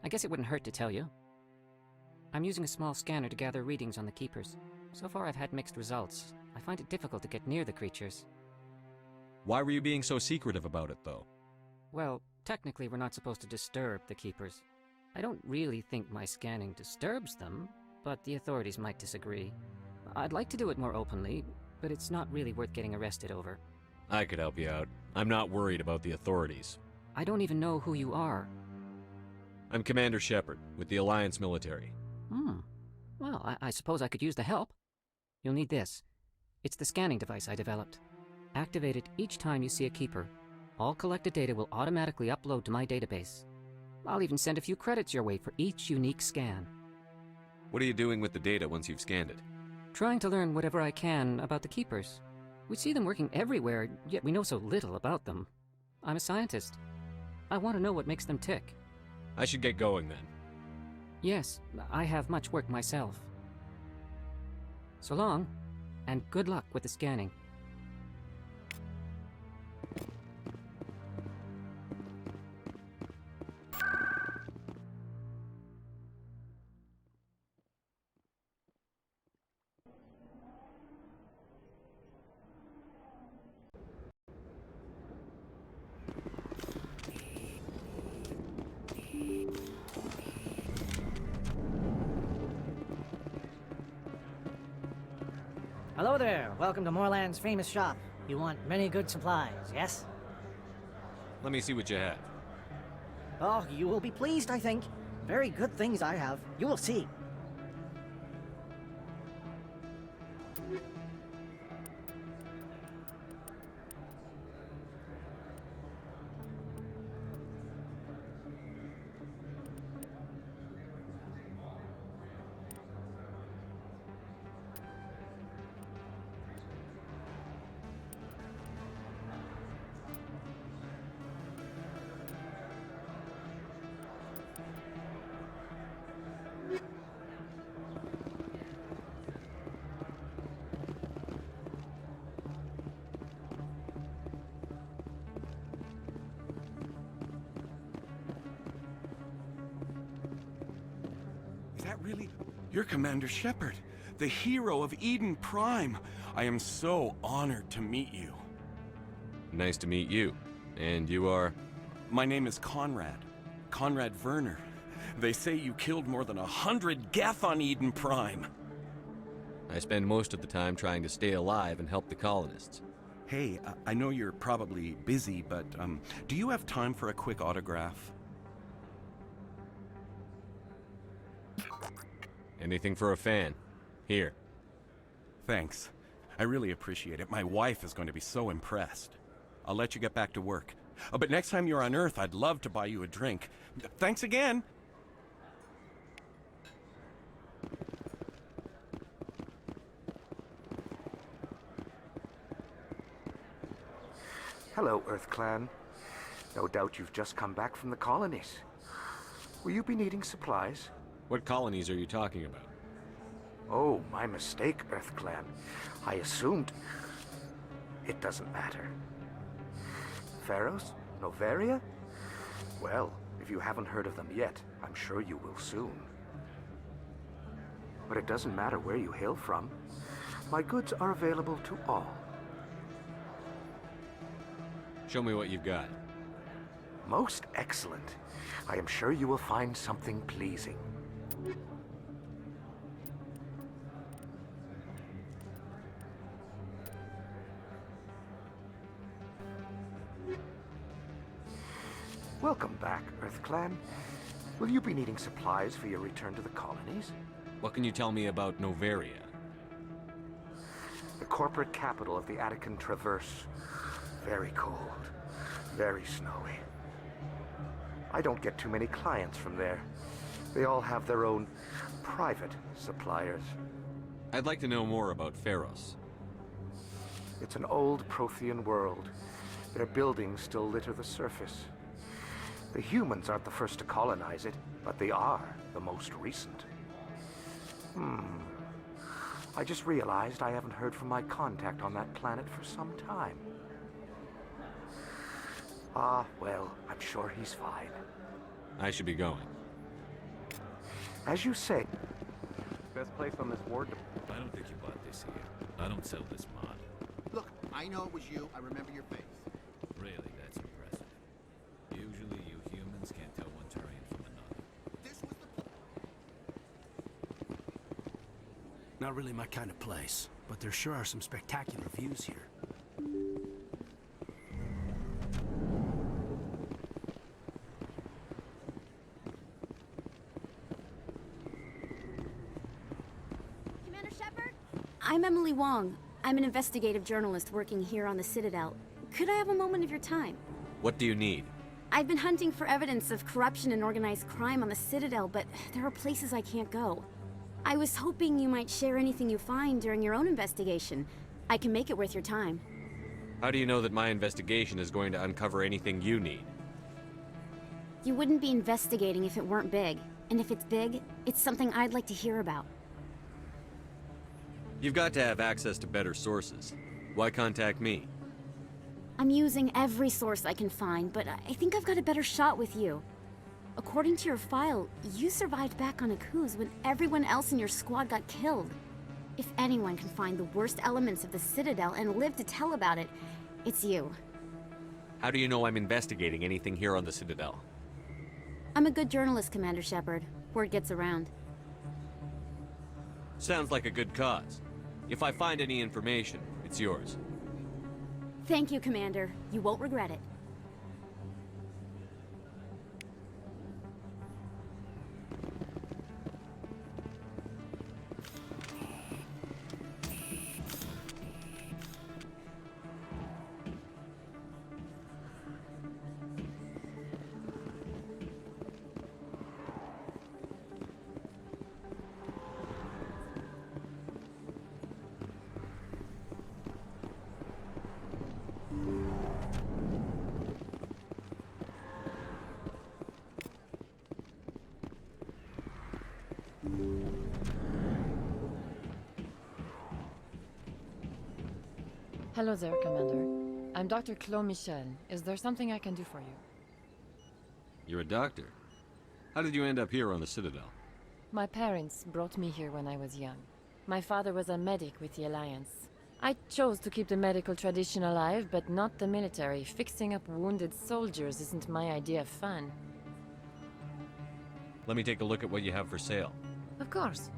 I guess it wouldn't hurt to tell you. I'm using a small scanner to gather readings on the Keepers. So far I've had mixed results. I find it difficult to get near the creatures. Why were you being so secretive about it, though? Well, technically we're not supposed to disturb the Keepers. I don't really think my scanning disturbs them, but the authorities might disagree. I'd like to do it more openly, but it's not really worth getting arrested over. I could help you out. I'm not worried about the authorities. I don't even know who you are. I'm Commander Shepard, with the Alliance military. Well, I suppose I could use the help. You'll need this. It's the scanning device I developed. Activate it each time you see a Keeper. All collected data will automatically upload to my database. I'll even send a few credits your way for each unique scan. What are you doing with the data once you've scanned it? Trying to learn whatever I can about the Keepers. We see them working everywhere, yet we know so little about them. I'm a scientist. I want to know what makes them tick. I should get going then. Yes, I have much work myself. So long, and good luck with the scanning. Hello there. Welcome to Moorland's famous shop. You want many good supplies, yes? Let me see what you have. Oh, you will be pleased, I think. Very good things I have. You will see. Is that really? You're Commander Shepard, the hero of Eden Prime. I am so honored to meet you. Nice to meet you. And you are? My name is Conrad. Conrad Werner. They say you killed more than 100 Geth on Eden Prime. I spend most of the time trying to stay alive and help the colonists. Hey, I know you're probably busy, but do you have time for a quick autograph? Anything for a fan. Here. Thanks. I really appreciate it. My wife is going to be so impressed. I'll let you get back to work. But next time you're on Earth, I'd love to buy you a drink. Thanks again! Hello, Earth Clan. No doubt you've just come back from the colonies. Will you be needing supplies? What colonies are you talking about? Oh, my mistake, Earth Clan. I assumed... It doesn't matter. Pharos? Noveria? Well, if you haven't heard of them yet, I'm sure you will soon. But it doesn't matter where you hail from. My goods are available to all. Show me what you've got. Most excellent. I am sure you will find something pleasing. Welcome back, Earth Clan. Will you be needing supplies for your return to the colonies? What can you tell me about Noveria? The corporate capital of the Attican Traverse. Very cold. Very snowy. I don't get too many clients from there. They all have their own private suppliers. I'd like to know more about Pharos. It's an old Prothean world. Their buildings still litter the surface. The humans aren't the first to colonize it, but they are the most recent. I just realized I haven't heard from my contact on that planet for some time. Well, I'm sure he's fine. I should be going. As you say, Best place on this ward to... I don't think you bought this here. I don't sell this mod. Look, I know it was you. I remember your face. Really, that's impressive. Usually you humans can't tell one Turian from another. This was the... Not really my kind of place, but there sure are some spectacular views here. I'm Emily Wong. I'm an investigative journalist working here on the Citadel. Could I have a moment of your time? What do you need? I've been hunting for evidence of corruption and organized crime on the Citadel, but there are places I can't go. I was hoping you might share anything you find during your own investigation. I can make it worth your time. How do you know that my investigation is going to uncover anything you need? You wouldn't be investigating if it weren't big. And if it's big, it's something I'd like to hear about. You've got to have access to better sources. Why contact me? I'm using every source I can find, but I think I've got a better shot with you. According to your file, you survived back on Akuz when everyone else in your squad got killed. If anyone can find the worst elements of the Citadel and live to tell about it, it's you. How do you know I'm investigating anything here on the Citadel? I'm a good journalist, Commander Shepard. Word gets around. Sounds like a good cause. If I find any information, it's yours. Thank you, Commander. You won't regret it. Hello there, Commander. I'm Dr. Claude Michel. Is there something I can do for you? You're a doctor. How did you end up here on the Citadel? My parents brought me here when I was young. My father was a medic with the Alliance. I chose to keep the medical tradition alive, but not the military. Fixing up wounded soldiers isn't my idea of fun. Let me take a look at what you have for sale. Of course.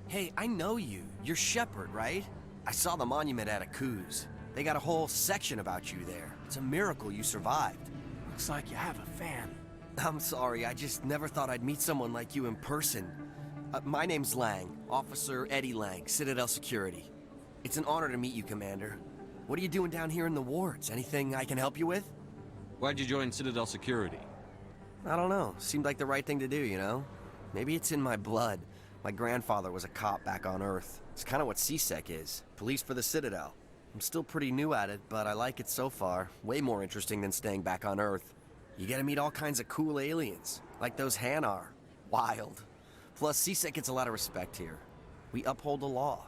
Hey, I know you. You're Shepard, right? I saw the monument at Akuz. They got a whole section about you there. It's a miracle you survived. Looks like you have a fan. I'm sorry, I just never thought I'd meet someone like you in person. My name's Lang, Officer Eddie Lang, Citadel Security. It's an honor to meet you, Commander. What are you doing down here in the wards? Anything I can help you with? Why'd you join Citadel Security? I don't know. Seemed like the right thing to do, you know? Maybe it's in my blood. My grandfather was a cop back on Earth. It's kind of what CSEC is. Police for the Citadel. I'm still pretty new at it, but I like it so far. Way more interesting than staying back on Earth. You get to meet all kinds of cool aliens, like those Hanar. Wild. Plus, CSEC gets a lot of respect here. We uphold the law.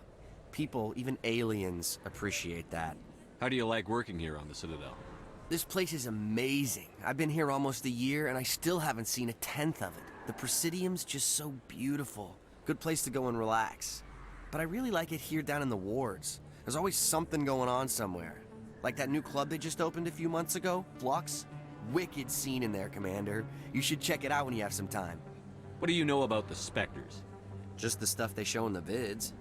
People, even aliens, appreciate that. How do you like working here on the Citadel? This place is amazing. I've been here almost a year, and I still haven't seen a tenth of it. The Presidium's just so beautiful. Good place to go and relax. But I really like it here down in the wards. There's always something going on somewhere. Like that new club they just opened a few months ago, Flux. Wicked scene in there, Commander. You should check it out when you have some time. What do you know about the Spectres? Just the stuff they show in the vids.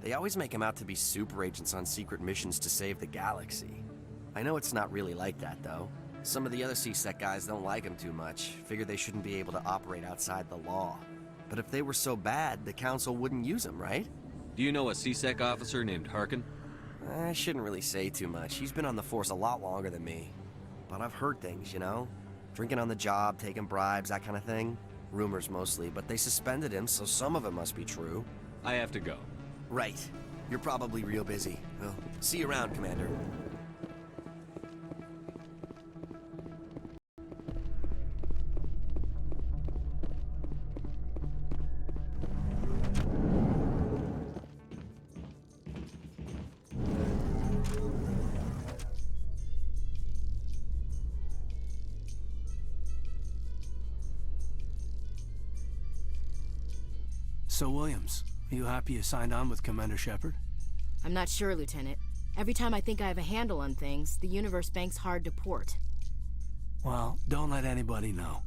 They always make him out to be super agents on secret missions to save the galaxy. I know it's not really like that, though. Some of the other CSEC guys don't like him too much, figure they shouldn't be able to operate outside the law. But if they were so bad, the Council wouldn't use him, right? Do you know a CSEC officer named Harkin? I shouldn't really say too much. He's been on the force a lot longer than me. But I've heard things, you know? Drinking on the job, taking bribes, that kind of thing. Rumors mostly, but they suspended him, so some of it must be true. I have to go. Right. You're probably real busy. Well, see you around, Commander. So, Williams, are you happy you signed on with Commander Shepard? I'm not sure, Lieutenant. Every time I think I have a handle on things, the universe bank's hard to port. Well, don't let anybody know.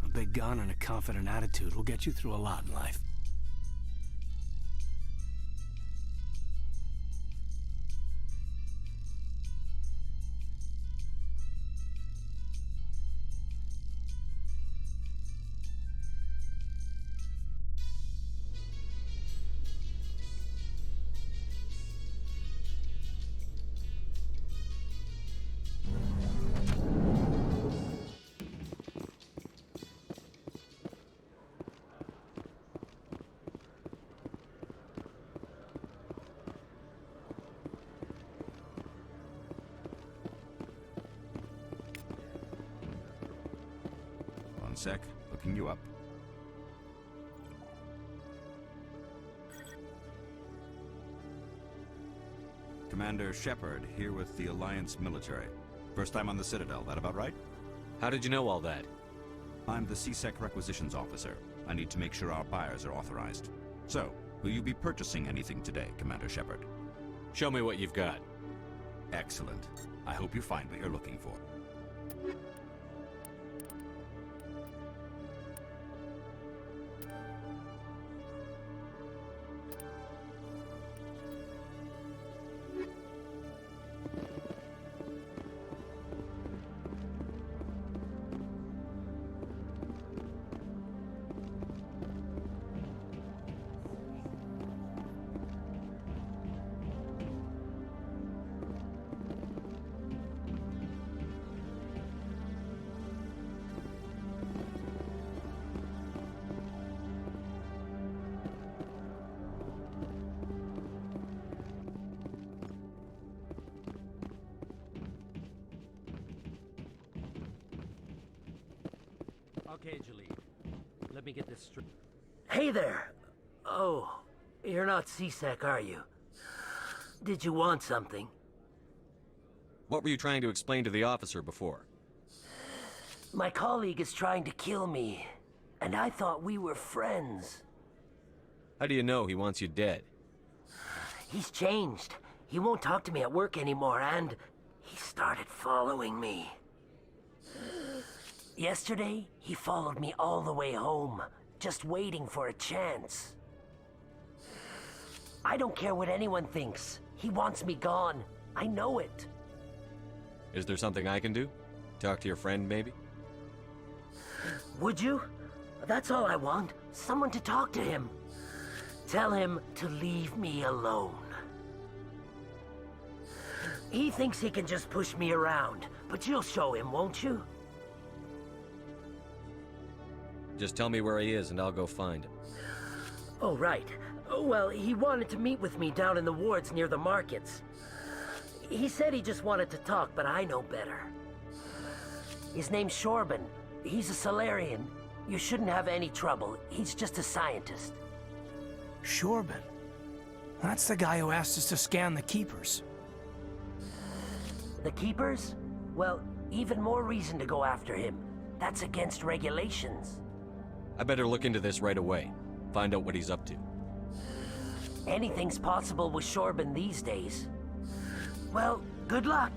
A big gun and a confident attitude will get you through a lot in life. One sec, looking you up. Commander Shepard, here with the Alliance military. First time on the Citadel, that about right? How did you know all that? I'm the CSEC requisitions officer. I need to make sure our buyers are authorized. So, will you be purchasing anything today, Commander Shepard? Show me what you've got. Excellent. I hope you find what you're looking for. Okay, Jalid. Let me get this straight. Hey there! Oh, you're not CSEC, are you? Did you want something? What were you trying to explain to the officer before? My colleague is trying to kill me, and I thought we were friends. How do you know he wants you dead? He's changed. He won't talk to me at work anymore, and he started following me. Yesterday, he followed me all the way home, just waiting for a chance. I don't care what anyone thinks. He wants me gone. I know it. Is there something I can do? Talk to your friend, maybe? Would you? That's all I want. Someone to talk to him. Tell him to leave me alone. He thinks he can just push me around, but you'll show him, won't you? Just tell me where he is and I'll go find him. Oh, right. Well, he wanted to meet with me down in the wards near the markets. He said he just wanted to talk, but I know better. His name's Shorban. He's a Solarian. You shouldn't have any trouble. He's just a scientist. Shorban? That's the guy who asked us to scan the Keepers. The Keepers? Well, even more reason to go after him. That's against regulations. I better look into this right away. Find out what he's up to. Anything's possible with Shorban these days. Well, good luck.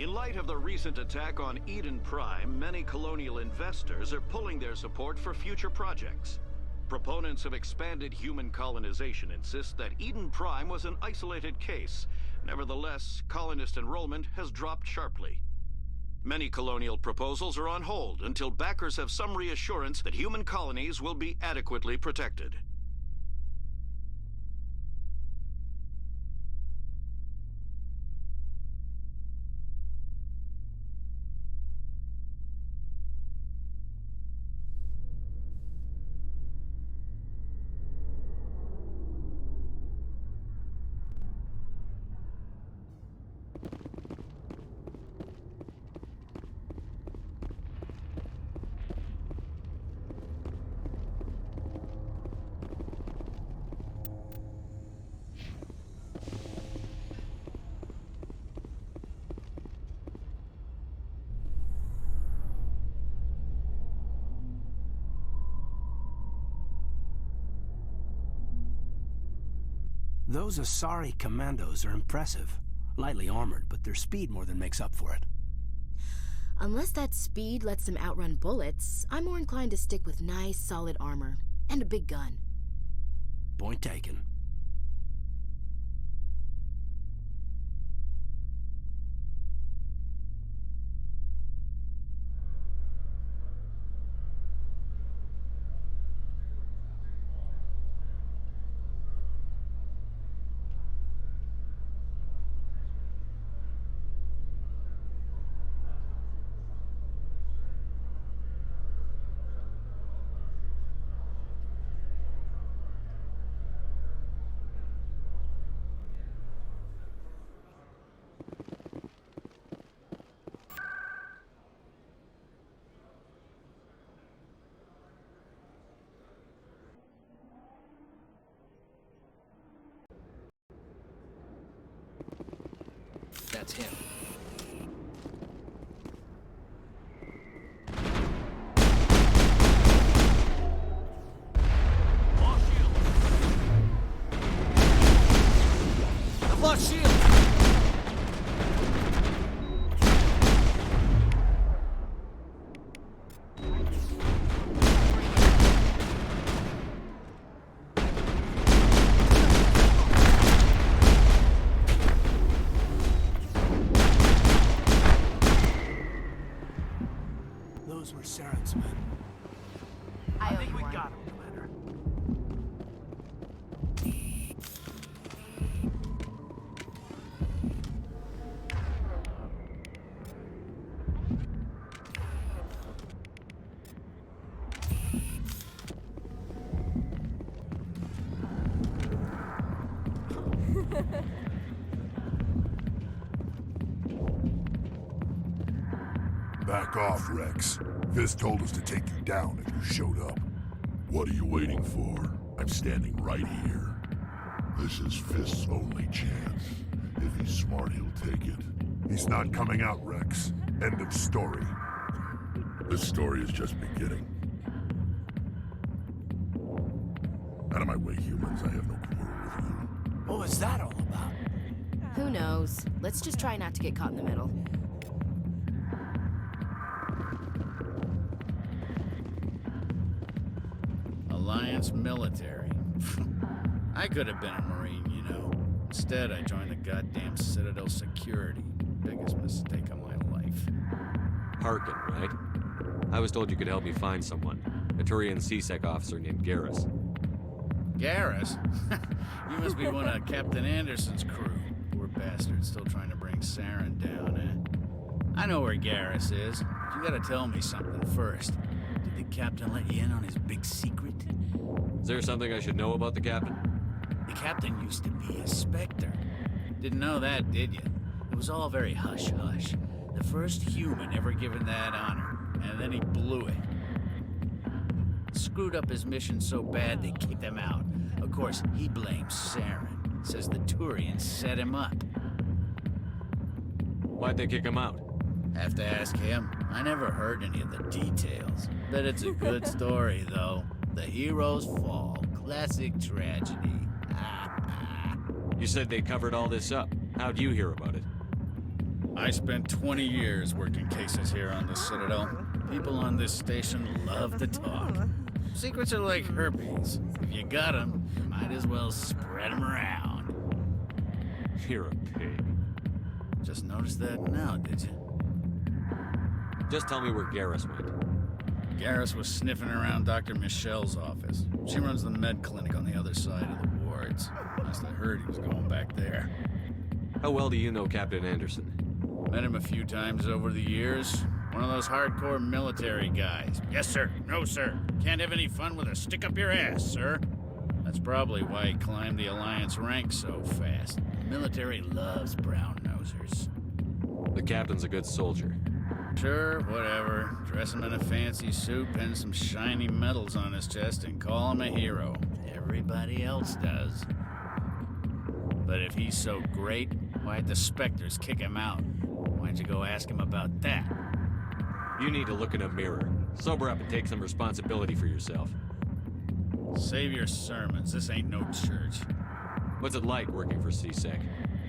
In light of the recent attack on Eden Prime, many colonial investors are pulling their support for future projects. Proponents of expanded human colonization insist that Eden Prime was an isolated case. Nevertheless, colonist enrollment has dropped sharply. Many colonial proposals are on hold until backers have some reassurance that human colonies will be adequately protected. Those Asari commandos are impressive. Lightly armored, but their speed more than makes up for it. Unless that speed lets them outrun bullets, I'm more inclined to stick with nice, solid armor. And a big gun. Point taken. That's him. I've lost shield! Those were Saren's men. I think we got him, Commander. Back off, Rex. Fist told us to take you down if you showed up. What are you waiting for? I'm standing right here. This is Fist's only chance. If he's smart, he'll take it. He's not coming out, Rex. End of story. This story is just beginning. Out of my way, humans. I have no quarrel with you. What was that all about? Who knows? Let's just try not to get caught in the middle. Alliance military. I could have been a Marine, you know. Instead, I joined the goddamn Citadel security. Biggest mistake of my life. Harkin, right? I was told you could help me find someone. A Turian CSEC officer named Garrus. Garrus? You must be one of Captain Anderson's crew. Poor bastard, still trying to bring Saren down, eh? I know where Garrus is. But you gotta tell me something first. Did the captain let you in on his big secret? Is there something I should know about the captain? The captain used to be a Spectre. Didn't know that, did you? It was all very hush-hush. The first human ever given that honor, and then he blew it. Screwed up his mission so bad they kicked him out. Of course, he blames Saren. Says the Turians set him up. Why'd they kick him out? Have to ask him. I never heard any of the details. Bet it's a good story, though. The heroes fall. Classic tragedy. You said they covered all this up. How'd you hear about it? I spent 20 years working cases here on the Citadel. People on this station love to talk. Secrets are like herpes. If you got them, you might as well spread them around. You're a pig. Just noticed that now, did you? Just tell me where Garrus went. Garrus was sniffing around Dr. Michelle's office. She runs the med clinic on the other side of the wards. Last I heard, he was going back there. How well do you know Captain Anderson? Met him a few times over the years. One of those hardcore military guys. Yes, sir. No, sir. Can't have any fun with a stick up your ass, sir. That's probably why he climbed the Alliance ranks so fast. The military loves brown-nosers. The captain's a good soldier. Sure, whatever. Dress him in a fancy suit, pin some shiny medals on his chest, and call him a hero. Everybody else does. But if he's so great, why'd the Spectres kick him out? Why'd you go ask him about that? You need to look in a mirror. Sober up and take some responsibility for yourself. Save your sermons. This ain't no church. What's it like working for CSEC?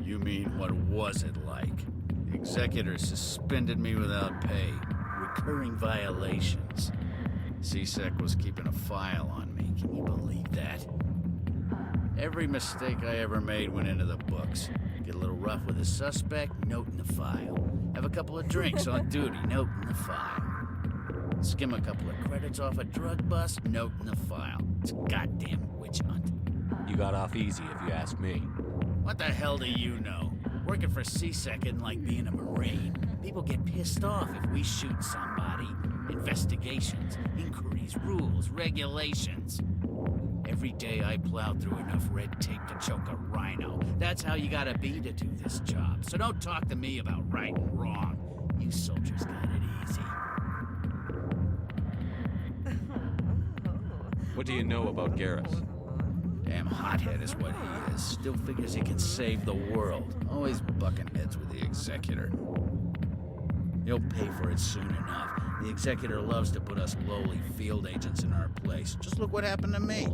You mean, what was it like? The executor suspended me without pay. Recurring violations. CSEC was keeping a file on me. Can you believe that? Every mistake I ever made went into the books. Get a little rough with a suspect, note in the file. Have a couple of drinks on duty, note in the file. Skim a couple of credits off a drug bust, note in the file. It's a goddamn witch hunt. You got off easy, if you ask me. What the hell do you know? Working for CSEC isn't like being a Marine. People get pissed off if we shoot somebody. Investigations, inquiries, rules, regulations. Every day I plow through enough red tape to choke a rhino. That's how you gotta be to do this job. So don't talk to me about right and wrong. You soldiers got it easy. What do you know about Garrus? Damn hothead is what he is. Still figures he can save the world. Always bucking heads with the executor. He'll pay for it soon enough. The executor loves to put us lowly field agents in our place. Just look what happened to me.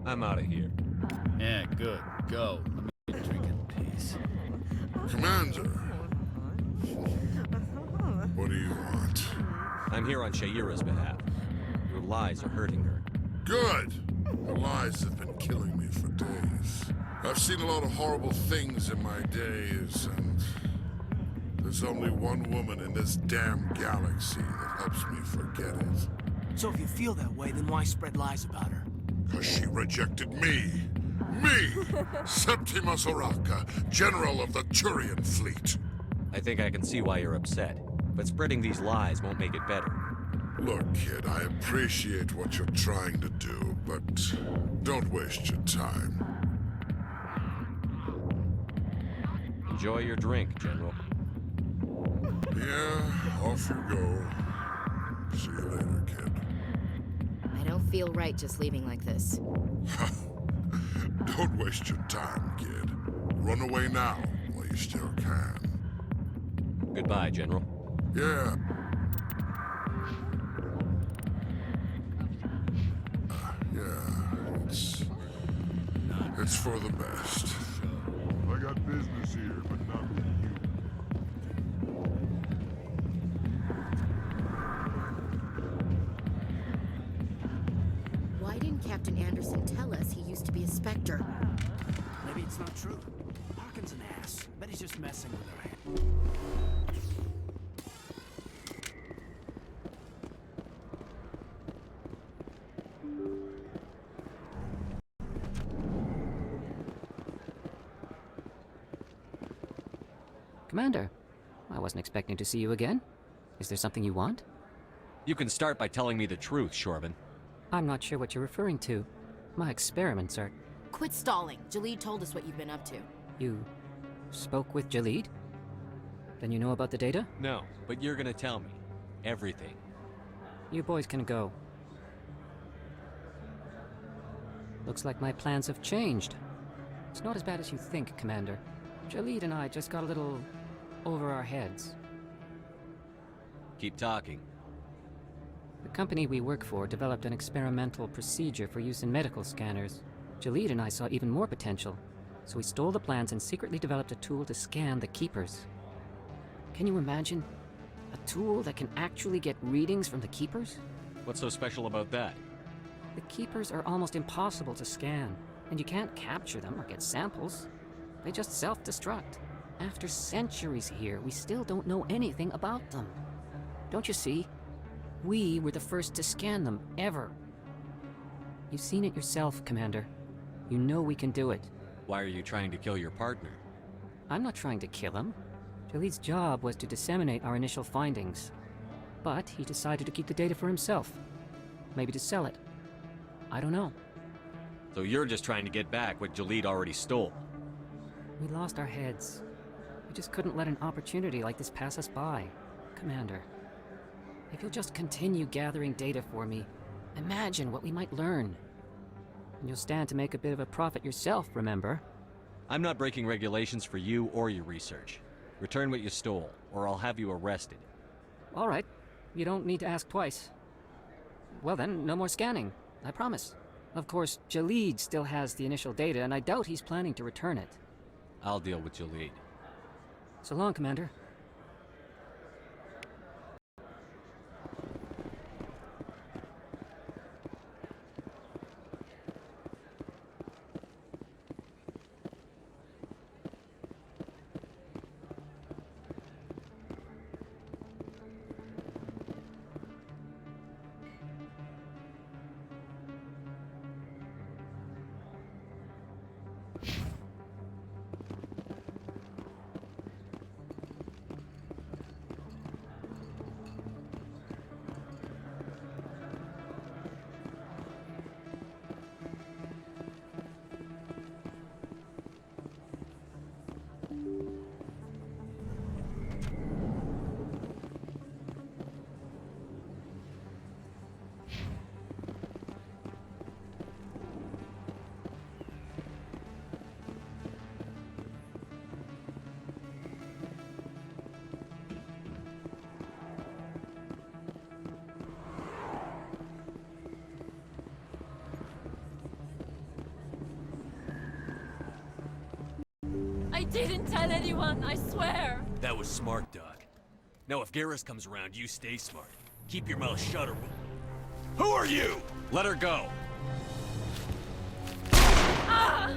I'm out of here. Yeah, good. Go. Let me get a drink in peace. Commander. What do you want? I'm here on Shaira's behalf. Your lies are hurting her. Good. The lies have been killing me for days. I've seen a lot of horrible things in my days, and there's only one woman in this damn galaxy that helps me forget it. So if you feel that way, then why spread lies about her? 'Cause she rejected me. Me! Septimus Oraka, General of the Turian Fleet. I think I can see why you're upset, but spreading these lies won't make it better. Look, kid, I appreciate what you're trying to do, but don't waste your time. Enjoy your drink, General. Yeah, off you go. See you later, kid. I don't feel right just leaving like this. Don't waste your time, kid. Run away now, while you still can. Goodbye, General. Yeah. It's for the best. I got business here, but not with you. Why didn't Captain Anderson tell us he used to be a Spectre? Maybe it's not true. Harkin's an ass. Bet he's just messing with her. Commander, I wasn't expecting to see you again. Is there something you want? You can start by telling me the truth, Shorban. I'm not sure what you're referring to. My experiments are... Quit stalling. Jalid told us what you've been up to. You spoke with Jalid? Then you know about the data? No, but you're gonna tell me. Everything. You boys can go. Looks like my plans have changed. It's not as bad as you think, Commander. Jalid and I just got a little over our heads. Keep talking. The company we work for developed an experimental procedure for use in medical scanners. Jalid and I saw even more potential, so we stole the plans and secretly developed a tool to scan the Keepers. Can you imagine? A tool that can actually get readings from the Keepers? What's so special about that? The Keepers are almost impossible to scan, and you can't capture them or get samples. They just self-destruct. After centuries here, we still don't know anything about them. Don't you see? We were the first to scan them, ever. You've seen it yourself, Commander. You know we can do it. Why are you trying to kill your partner? I'm not trying to kill him. Jalid's job was to disseminate our initial findings. But he decided to keep the data for himself. Maybe to sell it. I don't know. So you're just trying to get back what Jalid already stole? We lost our heads. We just couldn't let an opportunity like this pass us by, Commander. If you'll just continue gathering data for me, imagine what we might learn. And you'll stand to make a bit of a profit yourself, remember? I'm not breaking regulations for you or your research. Return what you stole, or I'll have you arrested. All right. You don't need to ask twice. Well then, no more scanning. I promise. Of course, Jalid still has the initial data, and I doubt he's planning to return it. I'll deal with Jalid. So long, Commander. I didn't tell anyone, I swear! That was smart, Doc. Now if Garrus comes around, you stay smart. Keep your mouth shut or we'll... Who are you? Let her go! Ah!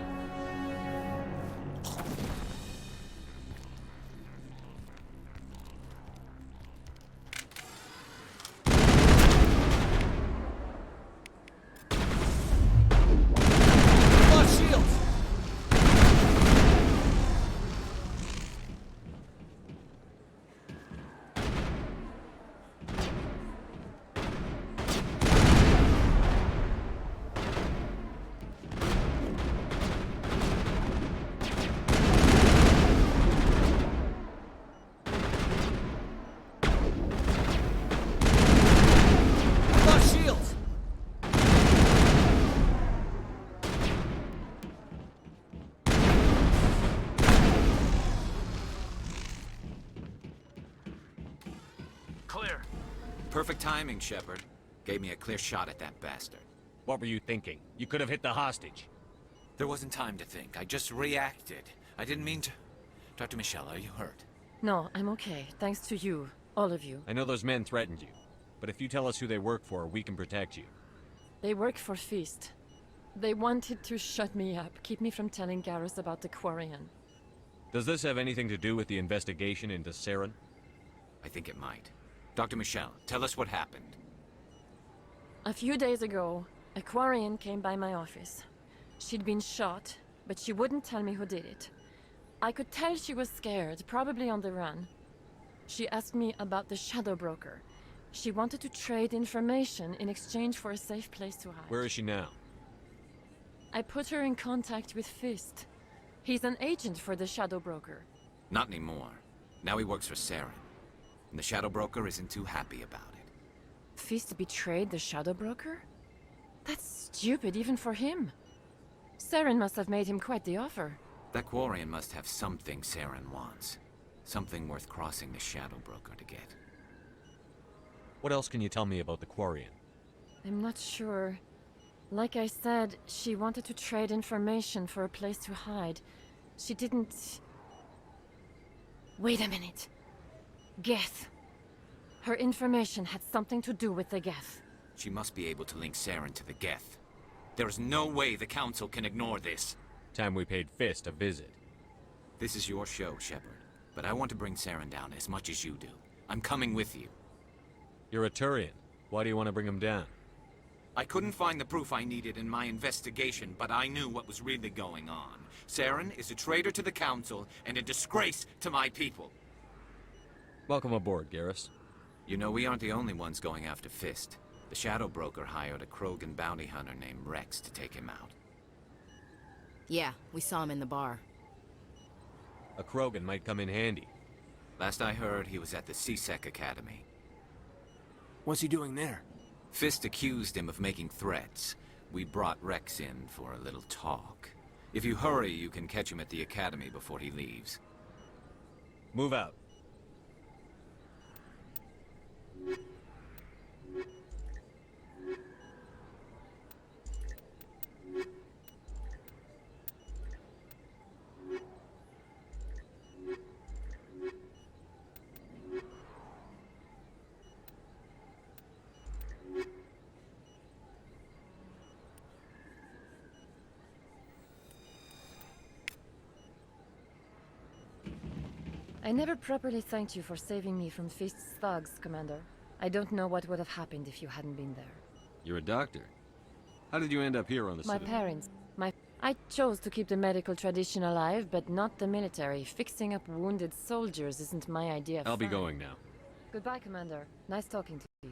Perfect timing, Shepard. Gave me a clear shot at that bastard. What were you thinking? You could have hit the hostage. There wasn't time to think. I just reacted. I didn't mean to... Dr. Michelle, are you hurt? No, I'm okay. Thanks to you. All of you. I know those men threatened you. But if you tell us who they work for, we can protect you. They work for Feast. They wanted to shut me up, keep me from telling Garrus about the Quarian. Does this have anything to do with the investigation into Saren? I think it might. Dr. Michelle, tell us what happened. A few days ago, a Quarian came by my office. She'd been shot, but she wouldn't tell me who did it. I could tell she was scared, probably on the run. She asked me about the Shadow Broker. She wanted to trade information in exchange for a safe place to hide. Where is she now? I put her in contact with Fist. He's an agent for the Shadow Broker. Not anymore. Now he works for Saren. And the Shadow Broker isn't too happy about it. Fist betrayed the Shadow Broker? That's stupid even for him. Saren must have made him quite the offer. That Quarian must have something Saren wants. Something worth crossing the Shadow Broker to get. What else can you tell me about the Quarian? I'm not sure. Like I said, she wanted to trade information for a place to hide. She didn't... Wait a minute. Geth. Her information had something to do with the Geth. She must be able to link Saren to the Geth. There is no way the Council can ignore this. Time we paid Fist a visit. This is your show, Shepard. But I want to bring Saren down as much as you do. I'm coming with you. You're a Turian. Why do you want to bring him down? I couldn't find the proof I needed in my investigation, but I knew what was really going on. Saren is a traitor to the Council and a disgrace to my people. Welcome aboard, Garrus. You know, we aren't the only ones going after Fist. The Shadow Broker hired a Krogan bounty hunter named Rex to take him out. Yeah, we saw him in the bar. A Krogan might come in handy. Last I heard, he was at the C-Sec Academy. What's he doing there? Fist accused him of making threats. We brought Rex in for a little talk. If you hurry, you can catch him at the Academy before he leaves. Move out. I never properly thanked you for saving me from Fist's thugs, Commander. I don't know what would have happened if you hadn't been there. You're a doctor. How did you end up here on the My Citadel? parents. I chose to keep the medical tradition alive, but not the military. Fixing up wounded soldiers isn't my idea of I'll be fun. going now. Goodbye, Commander. Nice talking to you.